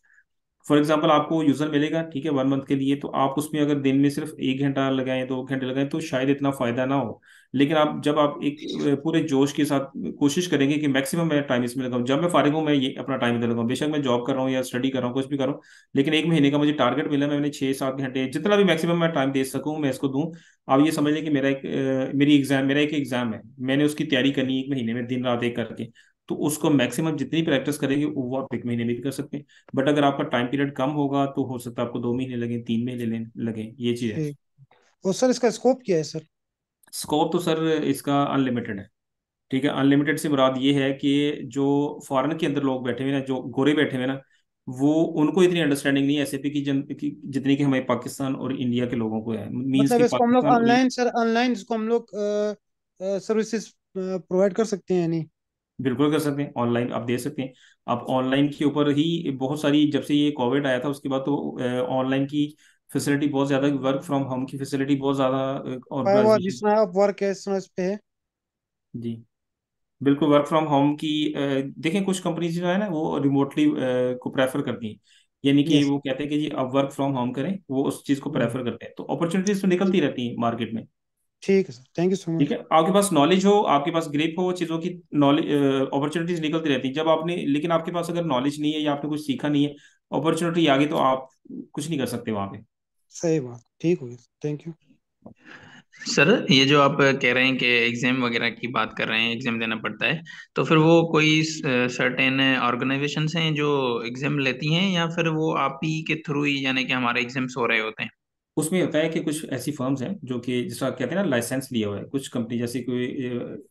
फॉर एग्जाम्पल आपको यूजर मिलेगा, ठीक है, 1 मंथ के लिए, तो आप उसमें अगर दिन में सिर्फ 1 घंटा लगाएं, 2 घंटे लगाएं, तो शायद इतना फायदा ना हो। लेकिन आप जब आप एक पूरे जोश के साथ कोशिश करेंगे कि मैक्सिमम मैं टाइम इसमें लगाऊं, जब मैं फारिग हूं मैं ये अपना टाइम इधर लगाऊं, बेशक मैं जॉब कर रहा हूँ या स्टडी कर रहा हूँ, कुछ भी कर रहा हूँ, लेकिन 1 महीने का मुझे टारगेट मिला, मैंने 6 7 घंटे जितना भी मैक्सिमम मैं टाइम दे सकूं मैं इसको दूं। आप ये समझ लें कि मेरा एक एग्जाम है, मैंने उसकी तैयारी करनी है 1 महीने में, दिन रात एक करके। तो उसको मैक्सिमम जितनी प्रैक्टिस करेंगे वो आप 1 महीने में भी कर सकते हैं। बट अगर आपका टाइम पीरियड कम होगा तो हो सकता है आपको 2 महीने लगे, 3 महीने लगे, ये चीज है। ठीक। और सर इसका स्कोप क्या है सर? स्कोप तो सर इसका अनलिमिटेड है। ठीक है, अनलिमिटेड से मुराद ये है कि जो फॉरेन के अंदर लोग बैठे हुए ना, जो गोरे बैठे हुए ना, वो उनको इतनी अंडरस्टैंडिंग नहीं है एसएपी की जितनी कि हमारे पाकिस्तान और इंडिया के लोगों को है। मींस मतलब कि इसको हम लोग पाकिस्तान और ऑनलाइन सर, ऑनलाइन इसको हम लोग सर्विसेज प्रोवाइड कर सकते हैं नहीं? बिल्कुल कर सकते हैं, ऑनलाइन आप दे सकते हैं। आप ऑनलाइन के ऊपर ही बहुत सारी, जब से ये कोविड आया था उसके बाद तो ऑनलाइन की फैसिलिटी बहुत ज़्यादा, वर्क फ्रॉम होम की फैसिलिटी बहुत ज़्यादा फाइवर जिस ऑर्गेनाइजेशन। तरह आप वर्क है इस तरह इस पे है। जी, बिल्कुल वर्क फ्रॉम होम की देखें, कुछ कंपनीज जो है ना वो रिमोटली को प्रेफर करती हैं। यानी कि यस। वो कहते हैं कि जी आप वर्क फ्रॉम होम करें, वो उस चीज़ को प्रेफर करते हैं, तो अपॉर्चुनिटीज तो निकलती रहती हैं मार्केट में। ठीक है सर, थैंक यू सो ठीक मच। है, आपके पास नॉलेज हो, आपके पास ग्रिप हो चीज़ों की, नॉलेज अपॉर्चुनिटीज निकलती रहती हैं जब आपने, लेकिन आपके पास अगर नॉलेज नहीं है या आपने कुछ सीखा नहीं है, अपॉर्चुनिटी आ गई तो आप कुछ नहीं कर सकते वहां पे। सही बात, ठीक हो गया, थैंक यू। सर ये जो आप कह रहे हैं कि एग्जाम वगैरह की बात कर रहे हैं, एग्जाम देना पड़ता है, तो फिर वो कोई सर्टेन ऑर्गेनाइजेशंस हैं जो एग्जाम लेती हैं, या फिर वो आप ही के थ्रू ही यानी कि हमारे एग्जाम्स हो रहे होते हैं? उसमें होता है कि कुछ ऐसी फर्म्स हैं जो कि जिसका कहते हैं ना लाइसेंस लिया हुआ है, कुछ कंपनी जैसे कोई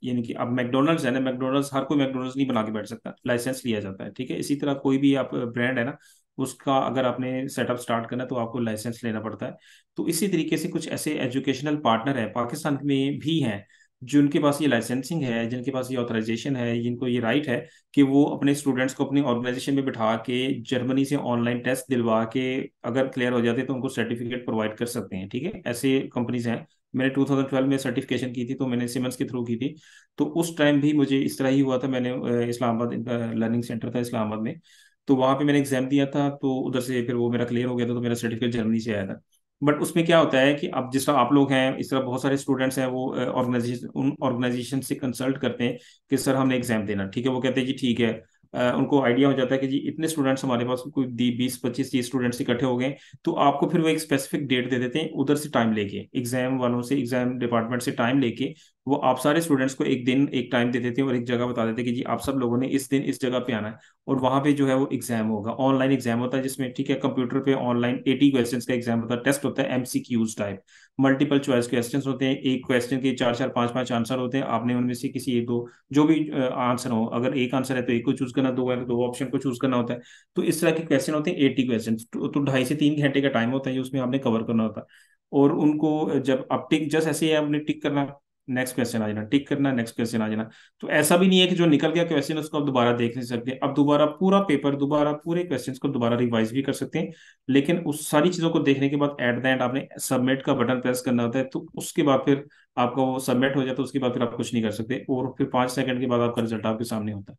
यानी कि अब मैकडोनल्ड्स है ना, मैकडोनल्ड्स हर कोई मैकडोनल्ड्स नहीं बना के बैठ सकता, लाइसेंस लिया जाता है। ठीक है, इसी तरह कोई भी आप ब्रांड है ना, उसका अगर आपने सेटअप स्टार्ट करना है तो आपको लाइसेंस लेना पड़ता है। तो इसी तरीके से कुछ ऐसे एजुकेशनल पार्टनर है पाकिस्तान में भी हैं, जिनके पास ये लाइसेंसिंग है, जिनके पास ये ऑथराइजेशन है, जिनको ये राइट है कि वो अपने स्टूडेंट्स को अपनी ऑर्गेनाइजेशन में बिठा के जर्मनी से ऑनलाइन टेस्ट दिलवा के अगर क्लियर हो जाते हैं तो उनको सर्टिफिकेट प्रोवाइड कर सकते हैं। ठीक है, ऐसे कंपनीज हैं। मैंने 2012 में सर्टिफिकेशन की थी, तो मैंने सिमंस के थ्रू की थी। तो उस टाइम भी मुझे इस तरह ही हुआ था, मैंने इस्लामाबाद लर्निंग सेंटर था इस्लामाबाद में, तो वहाँ पे मैंने एग्जाम दिया था, तो उधर से फिर वो मेरा क्लियर हो गया था, तो मेरा सर्टिफिकेट जर्मनी से आया था। बट उसमें क्या होता है कि अब जिस तरह आप लोग हैं, इस तरह बहुत सारे स्टूडेंट्स हैं, वो ऑर्गेनाइजेशन उन ऑर्गेनाइजेशन से कंसल्ट करते हैं कि सर हमने एग्जाम देना। ठीक है, वो कहते हैं जी ठीक है, उनको आइडिया हो जाता है कि जी इतने स्टूडेंट्स हमारे पास, कोई 20 25 30 स्टूडेंट्स इकट्ठे हो गए, तो आपको फिर वो एक स्पेसिफिक डेट दे देते हैं उधर से, टाइम लेके एग्जाम वालों से, एग्जाम डिपार्टमेंट से टाइम लेके, वो आप सारे स्टूडेंट्स को एक दिन एक टाइम दे देते हैं और एक जगह बता देते हैं कि जी आप सब लोगों ने इस दिन इस जगह पे आना है। और वहां पे जो है वो एग्जाम होगा, ऑनलाइन एग्जाम होता है, जिसमें ठीक है कंप्यूटर पे ऑनलाइन 80 क्वेश्चंस का एग्जाम होता है, टेस्ट होता है, MCQs type, multiple choice questions होते हैं, एक क्वेश्चन के 4 4 5 5 आंसर होते हैं, आपने उनमें से किसी एक दो, जो भी आंसर हो, अगर एक आंसर है तो एक को चूज करना, दो है तो दो ऑप्शन को चूज करना होता है। तो इस तरह के क्वेश्चन होते हैं, 80 क्वेश्चन, तो 2.5 से 3 घंटे का टाइम होता है, ये उसमें आपने कवर करना होता है। और उनको जब आप टिक, जस्ट ऐसे ही आपने टिक करना, नेक्स्ट क्वेश्चन आ जाना, टिक करना, नेक्स्ट क्वेश्चन आ जाना। तो ऐसा भी नहीं है कि जो निकल गया क्वेश्चन उसको आप दोबारा देख नहीं सकते, अब दोबारा पूरा पेपर, दोबारा पूरे क्वेश्चंस को दोबारा रिवाइज भी कर सकते हैं। लेकिन उस सारी चीजों को देखने के बाद एट द एंड आपने सबमिट का बटन प्रेस करना होता है, तो उसके बाद फिर आपका वो सबमिट हो जाता है, उसके बाद फिर आप कुछ नहीं कर सकते, और फिर 5 सेकंड के बाद आपका रिजल्ट आपके सामने होता है।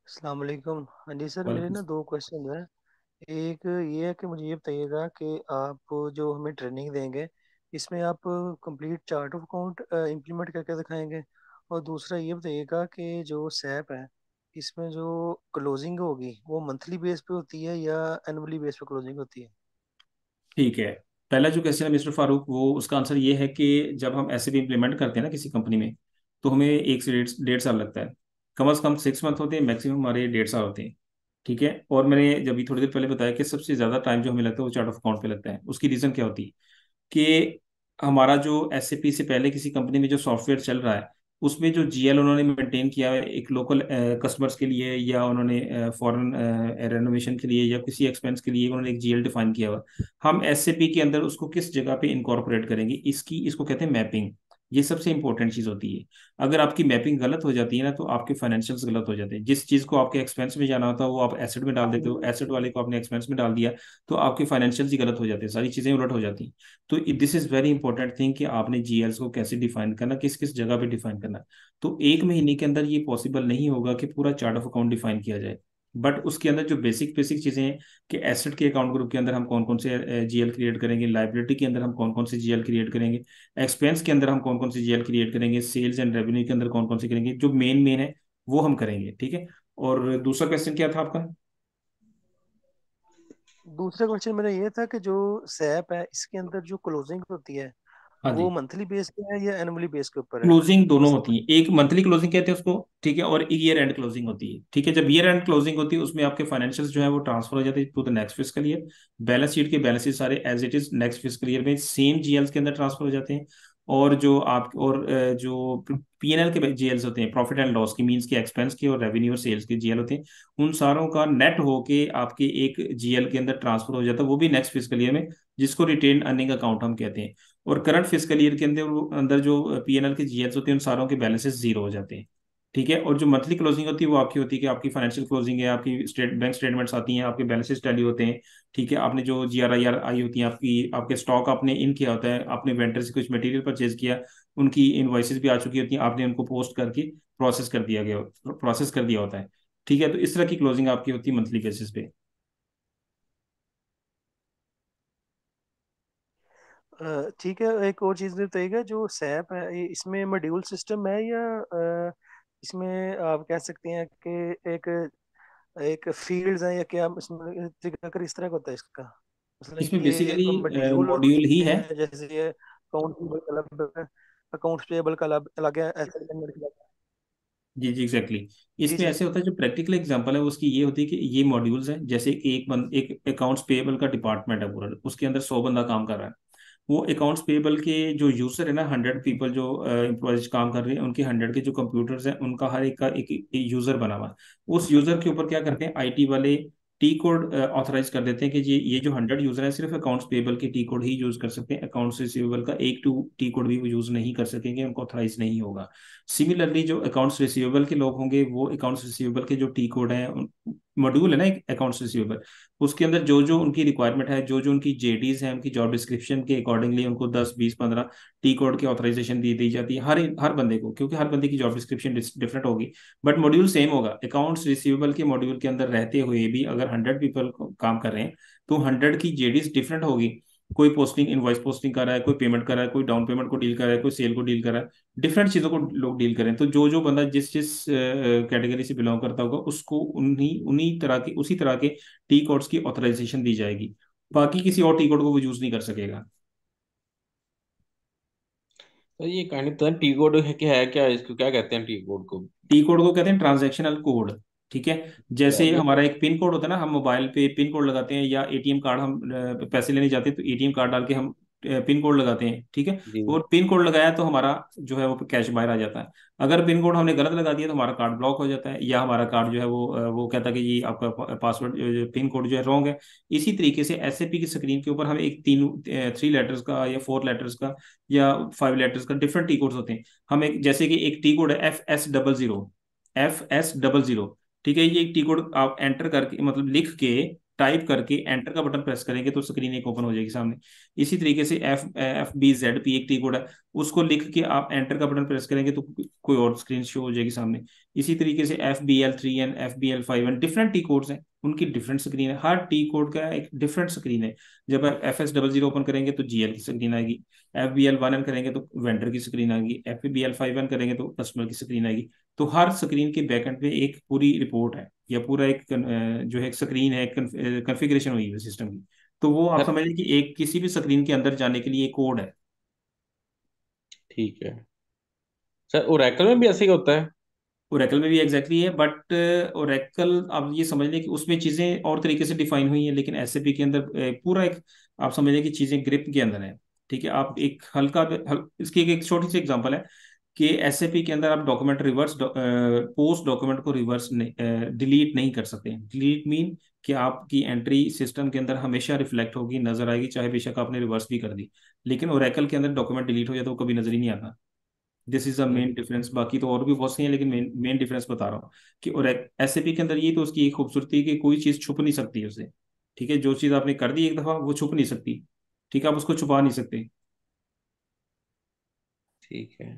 अस्सलाम वालेकुम। हाँ जी सर, मेरे वेलकम। ना दो क्वेश्चन हैं। एक ये है कि मुझे ये बताइएगा कि आप जो हमें ट्रेनिंग देंगे, इसमें आप complete chart of account implement करके दिखाएंगे? और दूसरा ये बताइएगा कि जो सैप है, इसमें जो क्लोजिंग होगी वो मंथली बेस पे होती है या एनुअली बेस पे क्लोजिंग होती है? ठीक है, पहला जो क्वेश्चन है मिस्टर फारूक, वो उसका आंसर ये है कि जब हम ऐसे भी इम्प्लीमेंट करते हैं ना किसी कंपनी में, तो हमें 1 से 1.5 साल लगता है। कम से कम 6 मंथ होते हैं, मैक्सिमम हमारे 1.5 साल होते हैं। ठीक है, और मैंने जब भी थोड़ी देर पहले बताया कि सबसे ज़्यादा टाइम जो हमें लगता है वो चार्ट ऑफ अकाउंट पे लगता है। उसकी रीज़न क्या होती है कि हमारा जो एसएपी से पहले किसी कंपनी में जो सॉफ्टवेयर चल रहा है, उसमें जो जीएल उन्होंने मेंटेन किया है एक लोकल कस्टमर्स के लिए, या उन्होंने फॉरेन रेनोवेशन के लिए, या किसी एक्सपेंस के लिए उन्होंने एक जीएल डिफाइन किया हुआ। हम एसएपी के अंदर उसको किस जगह पे इनकॉर्पोरेट करेंगे, इसको कहते हैं मैपिंग। ये सबसे इंपॉर्टेंट चीज होती है। अगर आपकी मैपिंग गलत हो जाती है ना, तो आपके फाइनेंशियल्स गलत हो जाते हैं। जिस चीज को आपके एक्सपेंस में जाना होता है वो आप एसेट में डाल देते हो, एसेट वाले को आपने एक्सपेंस में डाल दिया, तो आपके फाइनेंशियल्स ही गलत हो जाते हैं, सारी चीजें उलट हो जाती हैं। तो this is very important thing कि आपने जीएल्स को कैसे डिफाइन करना, किस किस जगह पे डिफाइन करना। तो एक महीने के अंदर ये पॉसिबल नहीं होगा कि पूरा चार्ट ऑफ अकाउंट डिफाइन किया जाए, बट उसके अंदर जो बेसिक बेसिक चीजें हैं कि एसेट के अकाउंट ग्रुप के अंदर हम कौन कौन से जीएल क्रिएट करेंगे, लाइबिलिटी के अंदर हम कौन कौन से जीएल क्रिएट करेंगे, एक्सपेंस के अंदर हम कौन कौन से जीएल क्रिएट करेंगे, सेल्स एंड रेवेन्यू के अंदर कौन कौन से करेंगे, जो मेन मेन है वो हम करेंगे। ठीक है। और दूसरा क्वेश्चन क्या था आपका? दूसरा क्वेश्चन मेरा ये था कि जो सैप है इसके अंदर जो क्लोजिंग होती है हाँ वो जी। मंथली बेस पे है या एनुअली बेस के ऊपर है? क्लोजिंग दोनों बस होती है, एक मंथली क्लोजिंग कहते हैं उसको, ठीक है, और एक ईयर एंड क्लोजिंग होती है। ठीक है, जब ईयर एंड क्लोजिंग होती है उसमें आपके फाइनेंशियल्स जो है वो ट्रांसफर हो जाते हैं to the next fiscal year. Balance sheet के बैलेंसेस सारे as it is next fiscal year में सेम जीएल्स के अंदर ट्रांसफर हो जाते हैं। और जो पीएनएल के जीएल्स होते हैं, प्रॉफिट एंड लॉस की, मीन्स के एक्सपेंस के और रेवेन्यू और सेल्स के जीएल होते हैं, उन सारों का नेट होके आपके एक जीएल के अंदर ट्रांसफर हो जाता है, वो भी नेक्स्ट फिस्कल ईयर में, जिसको रिटेन अर्निंग अकाउंट हम कहते हैं। और करंट फिस्कल ईयर के अंदर अंदर जो पीएनएल के जीएल्स होते हैं उन सारों के बैलेंसेस जीरो हो जाते हैं। ठीक है। और जो मंथली क्लोजिंग होती है वो आपकी होती है कि आपकी फाइनेंशियल क्लोजिंग है, आपकी बैंक स्टेटमेंट्स आती हैं, आपके बैलेंसेस टैली होते हैं। ठीक है। आपने जो जीआरआईआर आई होती है आपकी, आपके स्टॉक आपने इन किया होता है, आपने वेंडर से कुछ मटेरियल परचेज किया, उनकी इनवॉइसेस भी आ चुकी होती हैं, आपने उनको पोस्ट करके प्रोसेस कर दिया होता है। ठीक है। तो इस तरह की क्लोजिंग आपकी होती है मंथली बेसिस पे। ठीक है, एक और चीज़ बताइएगा, जो सैप है इसमें मॉड्यूल सिस्टम है या इसमें आप कह सकते हैं कि एक एक फील्ड्स हैं, या क्या इसमें अगर इस तरह का होता है इसका मतलब इसमें ये बेसिकली मॉड्यूल मॉड्यूल ही होते है। हैं, जैसे ये अकाउंट्स पेबल का अलग अलग है, एसेट मैनेजमेंट का अलग है। जी जी एग्जैक्टली exactly। जी इसमें जी। ऐसे होता है, जो प्रैक्टिकल एग्जांपल है उसकी ये होती है कि ये मॉड्यूल्स हैं, जैसे कि एक अकाउंट्स पेएबल का डिपार्टमेंट है पूरा, उसके अंदर 100 बंदा काम कर रहा है। वो अकाउंट्स पेएबल के जो यूजर है ना, 100 पीपल जो एम्प्लॉयज काम कर रहे हैं, उनके 100 के जो कंप्यूटर्स हैं, उनका हर एक का एक यूजर बना हुआ है। उस यूजर के ऊपर क्या करते हैं आईटी वाले, टी कोड ऑथराइज कर देते हैं कि ये जो 100 यूजर हैं सिर्फ अकाउंट्स पेबल के टी कोड ही यूज कर सकते हैं, अकाउंट्स रिसीवेबल का एक टू टी कोड भी वो यूज नहीं कर सकेंगे, उनको ऑथराइज नहीं होगा। सिमिलरली जो अकाउंट्स रिसीवेबल के लोग होंगे, वो अकाउंट्स रिसीवेबल के जो टी कोड है, मॉड्यूल है ना एक अकाउंट्स रिसीवेबल, उसके अंदर जो जो उनकी रिक्वायरमेंट है, जो जो उनकी जेडीज है, उनकी जॉब डिस्क्रिप्शन के अकॉर्डिंगली उनको 10 20 15 टी कोड की ऑथराइजेशन दी जाती है हर हर बंदे को, क्योंकि हर बंदे की जॉब डिस्क्रिप्शन डिफरेंट होगी, बट मॉड्यूल सेम होगा। अकाउंट्स रिसीवेबल के मॉड्यूल के अंदर रहते हुए भी अगर 100 पीपल काम कर रहे हैं, तो 100 की जेडीज डिफरेंट होगी। कोई पोस्टिंग इनवॉइस पोस्टिंग कर रहा है, कोई पेमेंट कर रहा है, कोई डाउन पेमेंट को डील कर रहा है, कोई सेल को डील कर रहा है, डिफरेंट चीजों को लोग डील करें। तो जो जो बंदा जिस जिस कैटेगरी से बिलोंग करता होगा उसको उन्हीं उन्हीं तरह के उसी तरह के टी कोड्स की ऑथराइजेशन दी जाएगी। बाकी किसी और टी कोड को वो यूज नहीं कर सकेगा। तो ये कहानी तो टी कोड है क्या, है क्या, इसको क्या कहते हैं टी कोड को? टी कोड को कहते हैं ट्रांजैक्शनल कोड। ठीक है। अच्छा जैसे ये। हमारा एक पिन कोड होता है ना, हम मोबाइल पे पिन कोड लगाते हैं, या एटीएम कार्ड हम पैसे लेने जाते हैं तो एटीएम कार्ड डाल के हम पिन कोड लगाते हैं। ठीक है। जी। और पिन कोड लगाया तो हमारा जो है वो कैश बाहर आ जाता है। अगर पिन कोड हमने गलत लगा दिया तो हमारा कार्ड ब्लॉक हो जाता है, या हमारा कार्ड जो है वो कहता है कि ये आपका पासवर्ड पिन कोड जो है रॉन्ग है। इसी तरीके से एसएपी की स्क्रीन के ऊपर हम एक 3 लेटर्स का या 4 लेटर्स का या 5 लेटर्स का डिफरेंट टी कोड्स होते हैं। हम एक, जैसे कि एक टी कोड है FS00। ठीक है। ये एक टी कोड आप एंटर करके, मतलब लिख के टाइप करके एंटर का बटन प्रेस करेंगे तो स्क्रीन एक ओपन हो जाएगी सामने। इसी तरीके से FBZP एक टी कोड है, उसको लिख के आप एंटर का बटन प्रेस करेंगे तो कोई और स्क्रीन शो हो जाएगी सामने। इसी तरीके से FBL3 FBL5 different T codes हैं, उनकी डिफरेंट स्क्रीन है, हर टी कोड का एक डिफरेंट स्क्रीन है। जब आप FS00 ओपन करेंगे तो जीएल की स्क्रीन आएगी, FBL1 करेंगे तो वेंडर की स्क्रीन आएगी, FBL5 करेंगे तो कस्टमर की स्क्रीन आएगी। तो हर स्क्रीन के बैकएंड पे एक पूरी रिपोर्ट है, या पूरा एक जो है स्क्रीन है, कॉन्फ़िगरेशन हुई है सिस्टम की। तो वो आप सर समझ लीजिए कि एक किसी भी स्क्रीन के अंदर जाने के लिए कोड है। ठीक है। सर ओरेकल में भी ऐसे ही होता है? ओरेकल में भी एग्जैक्टली है, बट ओरेकल आप ये समझ लें कि उसमें चीज़ें और तरीके से डिफाइन हुई हैं, लेकिन एसएपी के अंदर पूरा एक, आप समझ लें कि चीज़ें ग्रिप के अंदर है। ठीक है, आप एक इसकी एक छोटी सी एग्जांपल है कि एसएपी के अंदर आप डॉक्यूमेंट रिवर्स पोस्ट डॉक्यूमेंट को रिवर्स डिलीट नहीं कर सकते। डिलीट मीन कि आपकी एंट्री सिस्टम के अंदर हमेशा रिफ्लेक्ट होगी, नजर आएगी, चाहे बेशक आपने रिवर्स भी कर दी। लेकिन ओरेकल के अंदर डॉक्यूमेंट डिलीट हो जाए तो वो कभी नजर ही नहीं आता। This is the main difference. बाकी तो और भी बहुत सी हैं, लेकिन मेन मेन डिफरेंस बता रहा हूँ कि और एसएपी के अंदर ये तो उसकी एक खूबसूरती है कि कोई चीज छुप नहीं सकती उसे। ठीक है, जो चीज आपने कर दी एक दफा वो छुप नहीं सकती। ठीक है, आप उसको छुपा नहीं सकते। ठीक है।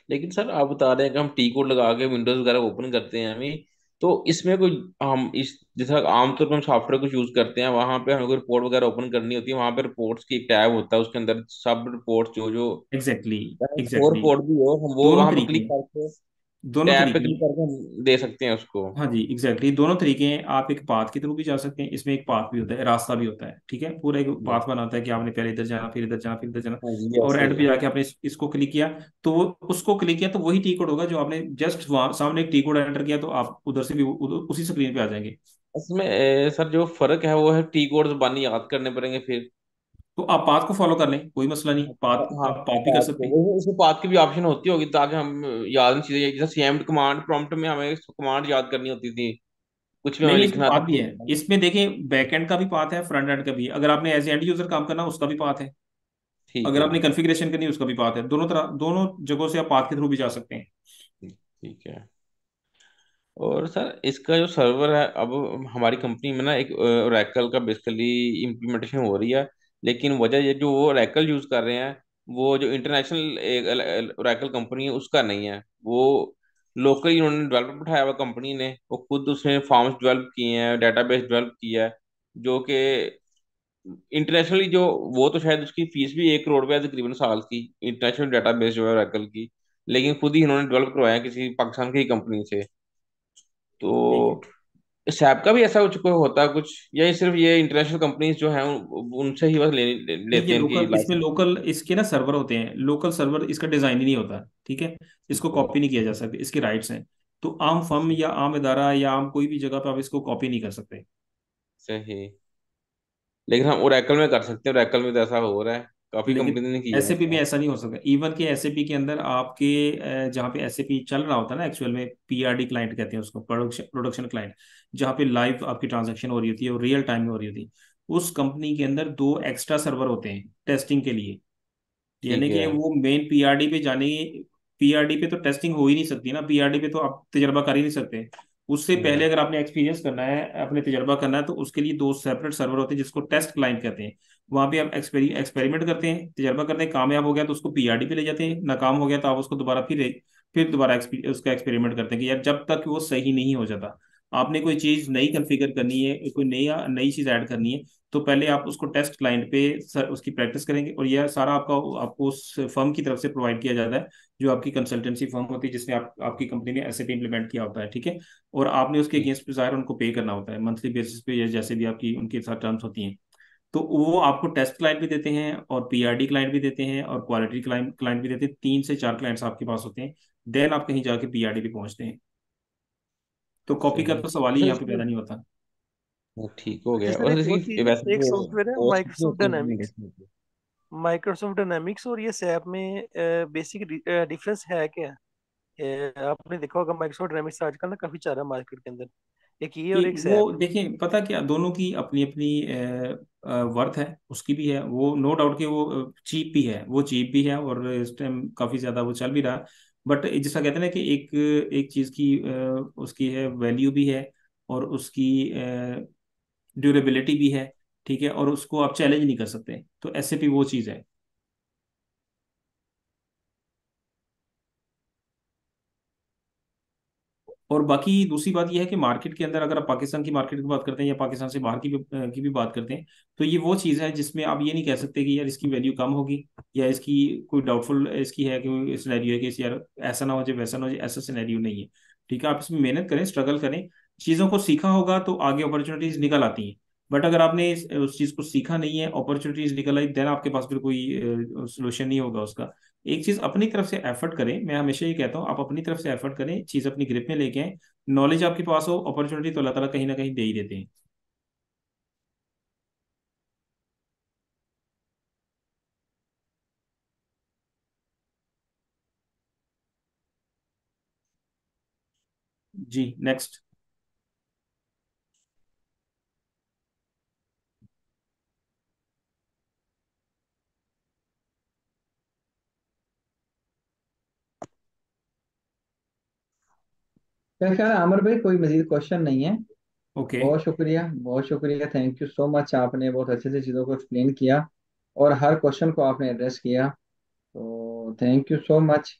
लेकिन सर आप बता रहे हैं कि हम टी कोड लगा के विंडोज वगैरह ओपन करते हैं हमें, तो इसमें कोई हम इस जैसा आमतौर पर हम सॉफ्टवेयर कुछ यूज करते हैं, वहां पे हमें कोई रिपोर्ट वगैरह ओपन करनी होती है, वहां पे रिपोर्ट्स की एक टैब होता है, उसके अंदर सब रिपोर्ट्स जो जो एग्जैक्टली फोर एग्जैक्टली। रिपोर्ट भी हो, हम वो दोनों वहां पे तरीके क्लिक हैं, करके दोनों टैब पे तरीके क्लिक हैं। करके हम दे सकते हैं उसको। हाँ जी एग्जैक्टली, दोनों तरीके हैं। आप एक पाथ के थ्रू भी जा सकते हैं, इसमें एक पाथ भी होता है, रास्ता भी होता है। ठीक है, पूरा एक पाथ बनाता है कि आपने पहले इधर जाना, फिर इधर जाना, फिर इधर जाना, हाँ जी, और ऐसे ही एंड पे है। जाके आपने इसको क्लिक किया। तो उसको क्लिक किया तो वही टी कोड होगा जो आपने जस्ट वहां सामने एक टी कोड एंटर किया, तो आप उधर से भी उसी स्क्रीन पे आ जाएंगे। इसमें सर जो फर्क है वो है टी कोड जबानी याद करने पड़ेंगे फिर। तो आप पाथ को फॉलो कर लें, कोई मसला नहीं, पाथ हाँ, आप पाथ भी कर पाथ सकते को हैं। वो उसमें पाथ की भी ऑप्शन होती होगी ताकि हम याद नहीं, चीजें जैसे सीएमडी कमांड प्रॉम्प्ट में हमें कमांड याद करनी होती थी, कुछ भी हमें नहीं, इसमें लिखना पाथ भी है। था। इसमें देखें, बैकएंड का भी पाथ है, फ्रंट एंड का भी। अगर आपने एज एंड यूजर काम करना उसका भी पाथ है, ठीक अगर है आपने कॉन्फ़िगरेशन करनी है उसका भी पाथ है। दोनों तरह, दोनों जगहों से आप पाथ के थ्रू भी जा सकते हैं। ठीक है। और सर इसका जो सर्वर है, अब हमारी कंपनी में ना एक ओरेकल का बेसिकली इम्प्लीमेंटेशन हो रही है, लेकिन वजह ये जो वो ओरेकल यूज कर रहे हैं, वो जो इंटरनेशनल ओरेकल कंपनी है उसका नहीं है, वो लोकली उन्होंने डेवलपर बैठाया हुआ कंपनी ने, वो खुद उसने फॉर्म्स डेवलप किए हैं, डेटाबेस डेवलप किया है, जो कि इंटरनेशनली जो, वो तो शायद उसकी फीस भी 1 करोड़ रुपए है तकरीबन साल की, इंटरनेशनल डेटाबेस जो है ओरेकल की, लेकिन खुद ही इन्होंने डेवलप करवाया किसी पाकिस्तान की कंपनी से। ठीक है। तो इस ऐप का भी ऐसा कुछ कोई होता है कुछ, या ये सिर्फ ये इंटरनेशनल कंपनीज जो हैं उनसे ही बस नहीं, ये लेते हैं इनकी लोकल, इसमें लाइसेंस? लोकल इसके ना सर्वर होते हैं, लोकल सर्वर। इसका डिजाइन ही नहीं होता। ठीक है, ठीक इसको है। कॉपी नहीं किया जा सकता, इसके राइट्स हैं। तो आम फर्म या आम इदारा या आम कोई भी जगह पे आप इसको कॉपी नहीं कर सकते। सही। लेकिन हम ओरेकल में कर सकते हैं, ओरेकल में तो ऐसा हो रहा है, काफी लेकिन कंपनी ने किया है एसएपी में ऐसा। ऐसा नहीं हो सकता। इवन के एसएपी के अंदर आपके जहाँ पे एसएपी चल रहा होता है ना, एक्चुअल में पीआरडी क्लाइंट कहते हैं उसको, प्रोडक्शन क्लाइंट, जहाँ पे लाइव आपकी ट्रांजैक्शन हो रही होती है और रियल टाइम में हो रही होती है, उस कंपनी के अंदर दो एक्स्ट्रा सर्वर होते हैं टेस्टिंग के लिए। यानी ठीक कि है। वो मेन पीआरडी पे जाने, पीआरडी पे तो टेस्टिंग हो ही नहीं सकती ना, पीआरडी पे तो आप तजर्बा कर ही नहीं सकते। उससे पहले हम्म। अगर आपने एक्सपीरियंस करना है, अपने तजर्बा करना है, तो उसके लिए दो सेपरेट सर्वर होते हैं जिसको टेस्ट क्लाइंट कहते हैं। वहां पे आप एक्सपेरिमेंट करते हैं, तजर्बा करते हैं, कामयाब हो गया तो उसको पीआरडी पे ले जाते हैं, नाकाम हो गया तो आप उसको दोबारा फिर दोबारा उसका एक्सपेरिमेंट करते हैं कि यार जब तक वो सही नहीं हो जाता। आपने कोई चीज नई कॉन्फ़िगर करनी है, कोई नई नई चीज ऐड करनी है, तो पहले आप उसको टेस्ट क्लाइंट पे उसकी प्रैक्टिस करेंगे। और यह सारा आपको उस फर्म की तरफ से प्रोवाइड किया जाता है, जो आपकी कंसल्टेंसी फर्म होती है, जिसने आपकी कंपनी ने एसएपी इंप्लीमेंट किया होता है। ठीक है, और आपने उसके ठीक। अगेंस्ट ज़ाहिर उनको पे करना होता है मंथली बेसिस पे, या जैसे भी आपकी उनके साथ टर्म्स होती हैं। तो वो आपको टेस्ट क्लाइंट भी देते हैं, और पीआरडी क्लाइंट भी देते हैं, और क्वालिटी क्लाइंट क्लाइंट भी देते हैं। 3 से 4 क्लाइंट्स आपके पास होते हैं, देन आप कहीं जाके पीआरडी पे पहुंचते हैं। तो कॉपी का सही। तो सवाल ही अच्छा यहाँ पे इसमें, पैदा नहीं होता। वो ठीक हो अच्छा गया, सर, और एक और इसकी चीज, वैसे एक जो सॉफ्टवेयर है कॉस्ट भी माइक्रोसॉफ्ट होती है डायनामिक्स। implementation की। माइक्रोसॉफ्ट डायनामिक्स और ये सैप में बेसिक डिफरेंस है क्या? आपने देखा होगा माइक्रोसॉफ्ट डायनामिक्स आजकल ना काफी चल रहा है मार्केट के अंदर, एक ये और कि एक वो सैप। देखें, पता क्या, दोनों की अपनी अपनी वर्थ है, उसकी भी है। वो नो डाउट कि वो चीप भी है, वो चीप भी है, और इस टाइम काफ़ी ज़्यादा वो चल भी रहा। बट जैसा कहते हैं ना कि एक एक चीज़ की उसकी है वैल्यू भी है, और उसकी ड्यूरेबिलिटी भी है। ठीक है, और उसको आप चैलेंज नहीं कर सकते, तो एसएपी वो चीज़ है। और बाकी दूसरी बात यह है कि मार्केट के अंदर, अगर आप पाकिस्तान की मार्केट की बात करते हैं या पाकिस्तान से बाहर की भी बात करते हैं, तो ये वो चीज़ है जिसमें आप ये नहीं कह सकते कि यार इसकी वैल्यू कम होगी, या इसकी कोई डाउटफुल इसकी है कि सिनेरियो है कि यार ऐसा ना हो जाए वैसा ना हो जाए, ऐसा सिनेरियो नहीं है। ठीक है, आप इसमें मेहनत करें, स्ट्रगल करें, चीज़ों को सीखा होगा तो आगे अपॉर्चुनिटीज निकल आती हैं। बट अगर आपने उस चीज़ को सीखा नहीं है, अपॉर्चुनिटीज निकल आई, देन आपके पास फिर कोई सोल्यूशन नहीं होगा उसका। एक चीज अपनी तरफ से एफर्ट करें, मैं हमेशा ये कहता हूँ, आप अपनी तरफ से एफर्ट करें, चीज अपनी ग्रिप में लेके आए। नॉलेज आपके पास हो, अपॉर्चुनिटी तो अल्लाह ताला कहीं ना कहीं दे ही देते हैं। जी नेक्स्ट। क्या ख्याल है आमिर भाई, कोई मजीद क्वेश्चन नहीं है? ओके। बहुत शुक्रिया, बहुत शुक्रिया, थैंक यू सो मच, आपने बहुत अच्छे से चीज़ों को एक्सप्लेन किया और हर क्वेश्चन को आपने एड्रेस किया, तो थैंक यू सो मच।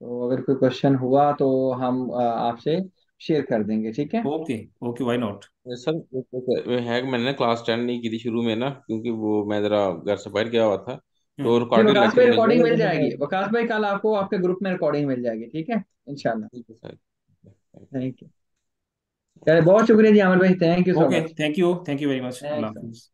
तो अगर कोई क्वेश्चन हुआ तो हम आपसे शेयर कर देंगे, ठीक है? Okay okay, why not. Sir वो है कि मैंने क्लास 10 नहीं की थी शुरू में ना, क्योंकि वो मैं जरा घर से बाहर गया हुआ था, तो हम्म। जी रिकॉर्डेड वकास लेक्चर भाई, मिल रिकॉर्डिंग जाएगा मिल तो जाएगी, मैं। वकास भाई कल आपको आपके ग्रुप में रिकॉर्डिंग मिल जाएगी, ठीक है? इंशाल्लाह। ठीक है सर। Thank you. चलिए, बहुत शुक्रिया जी आमिर भाई, thank you so okay, much. Thank you very much, Allah thanks. Hafiz.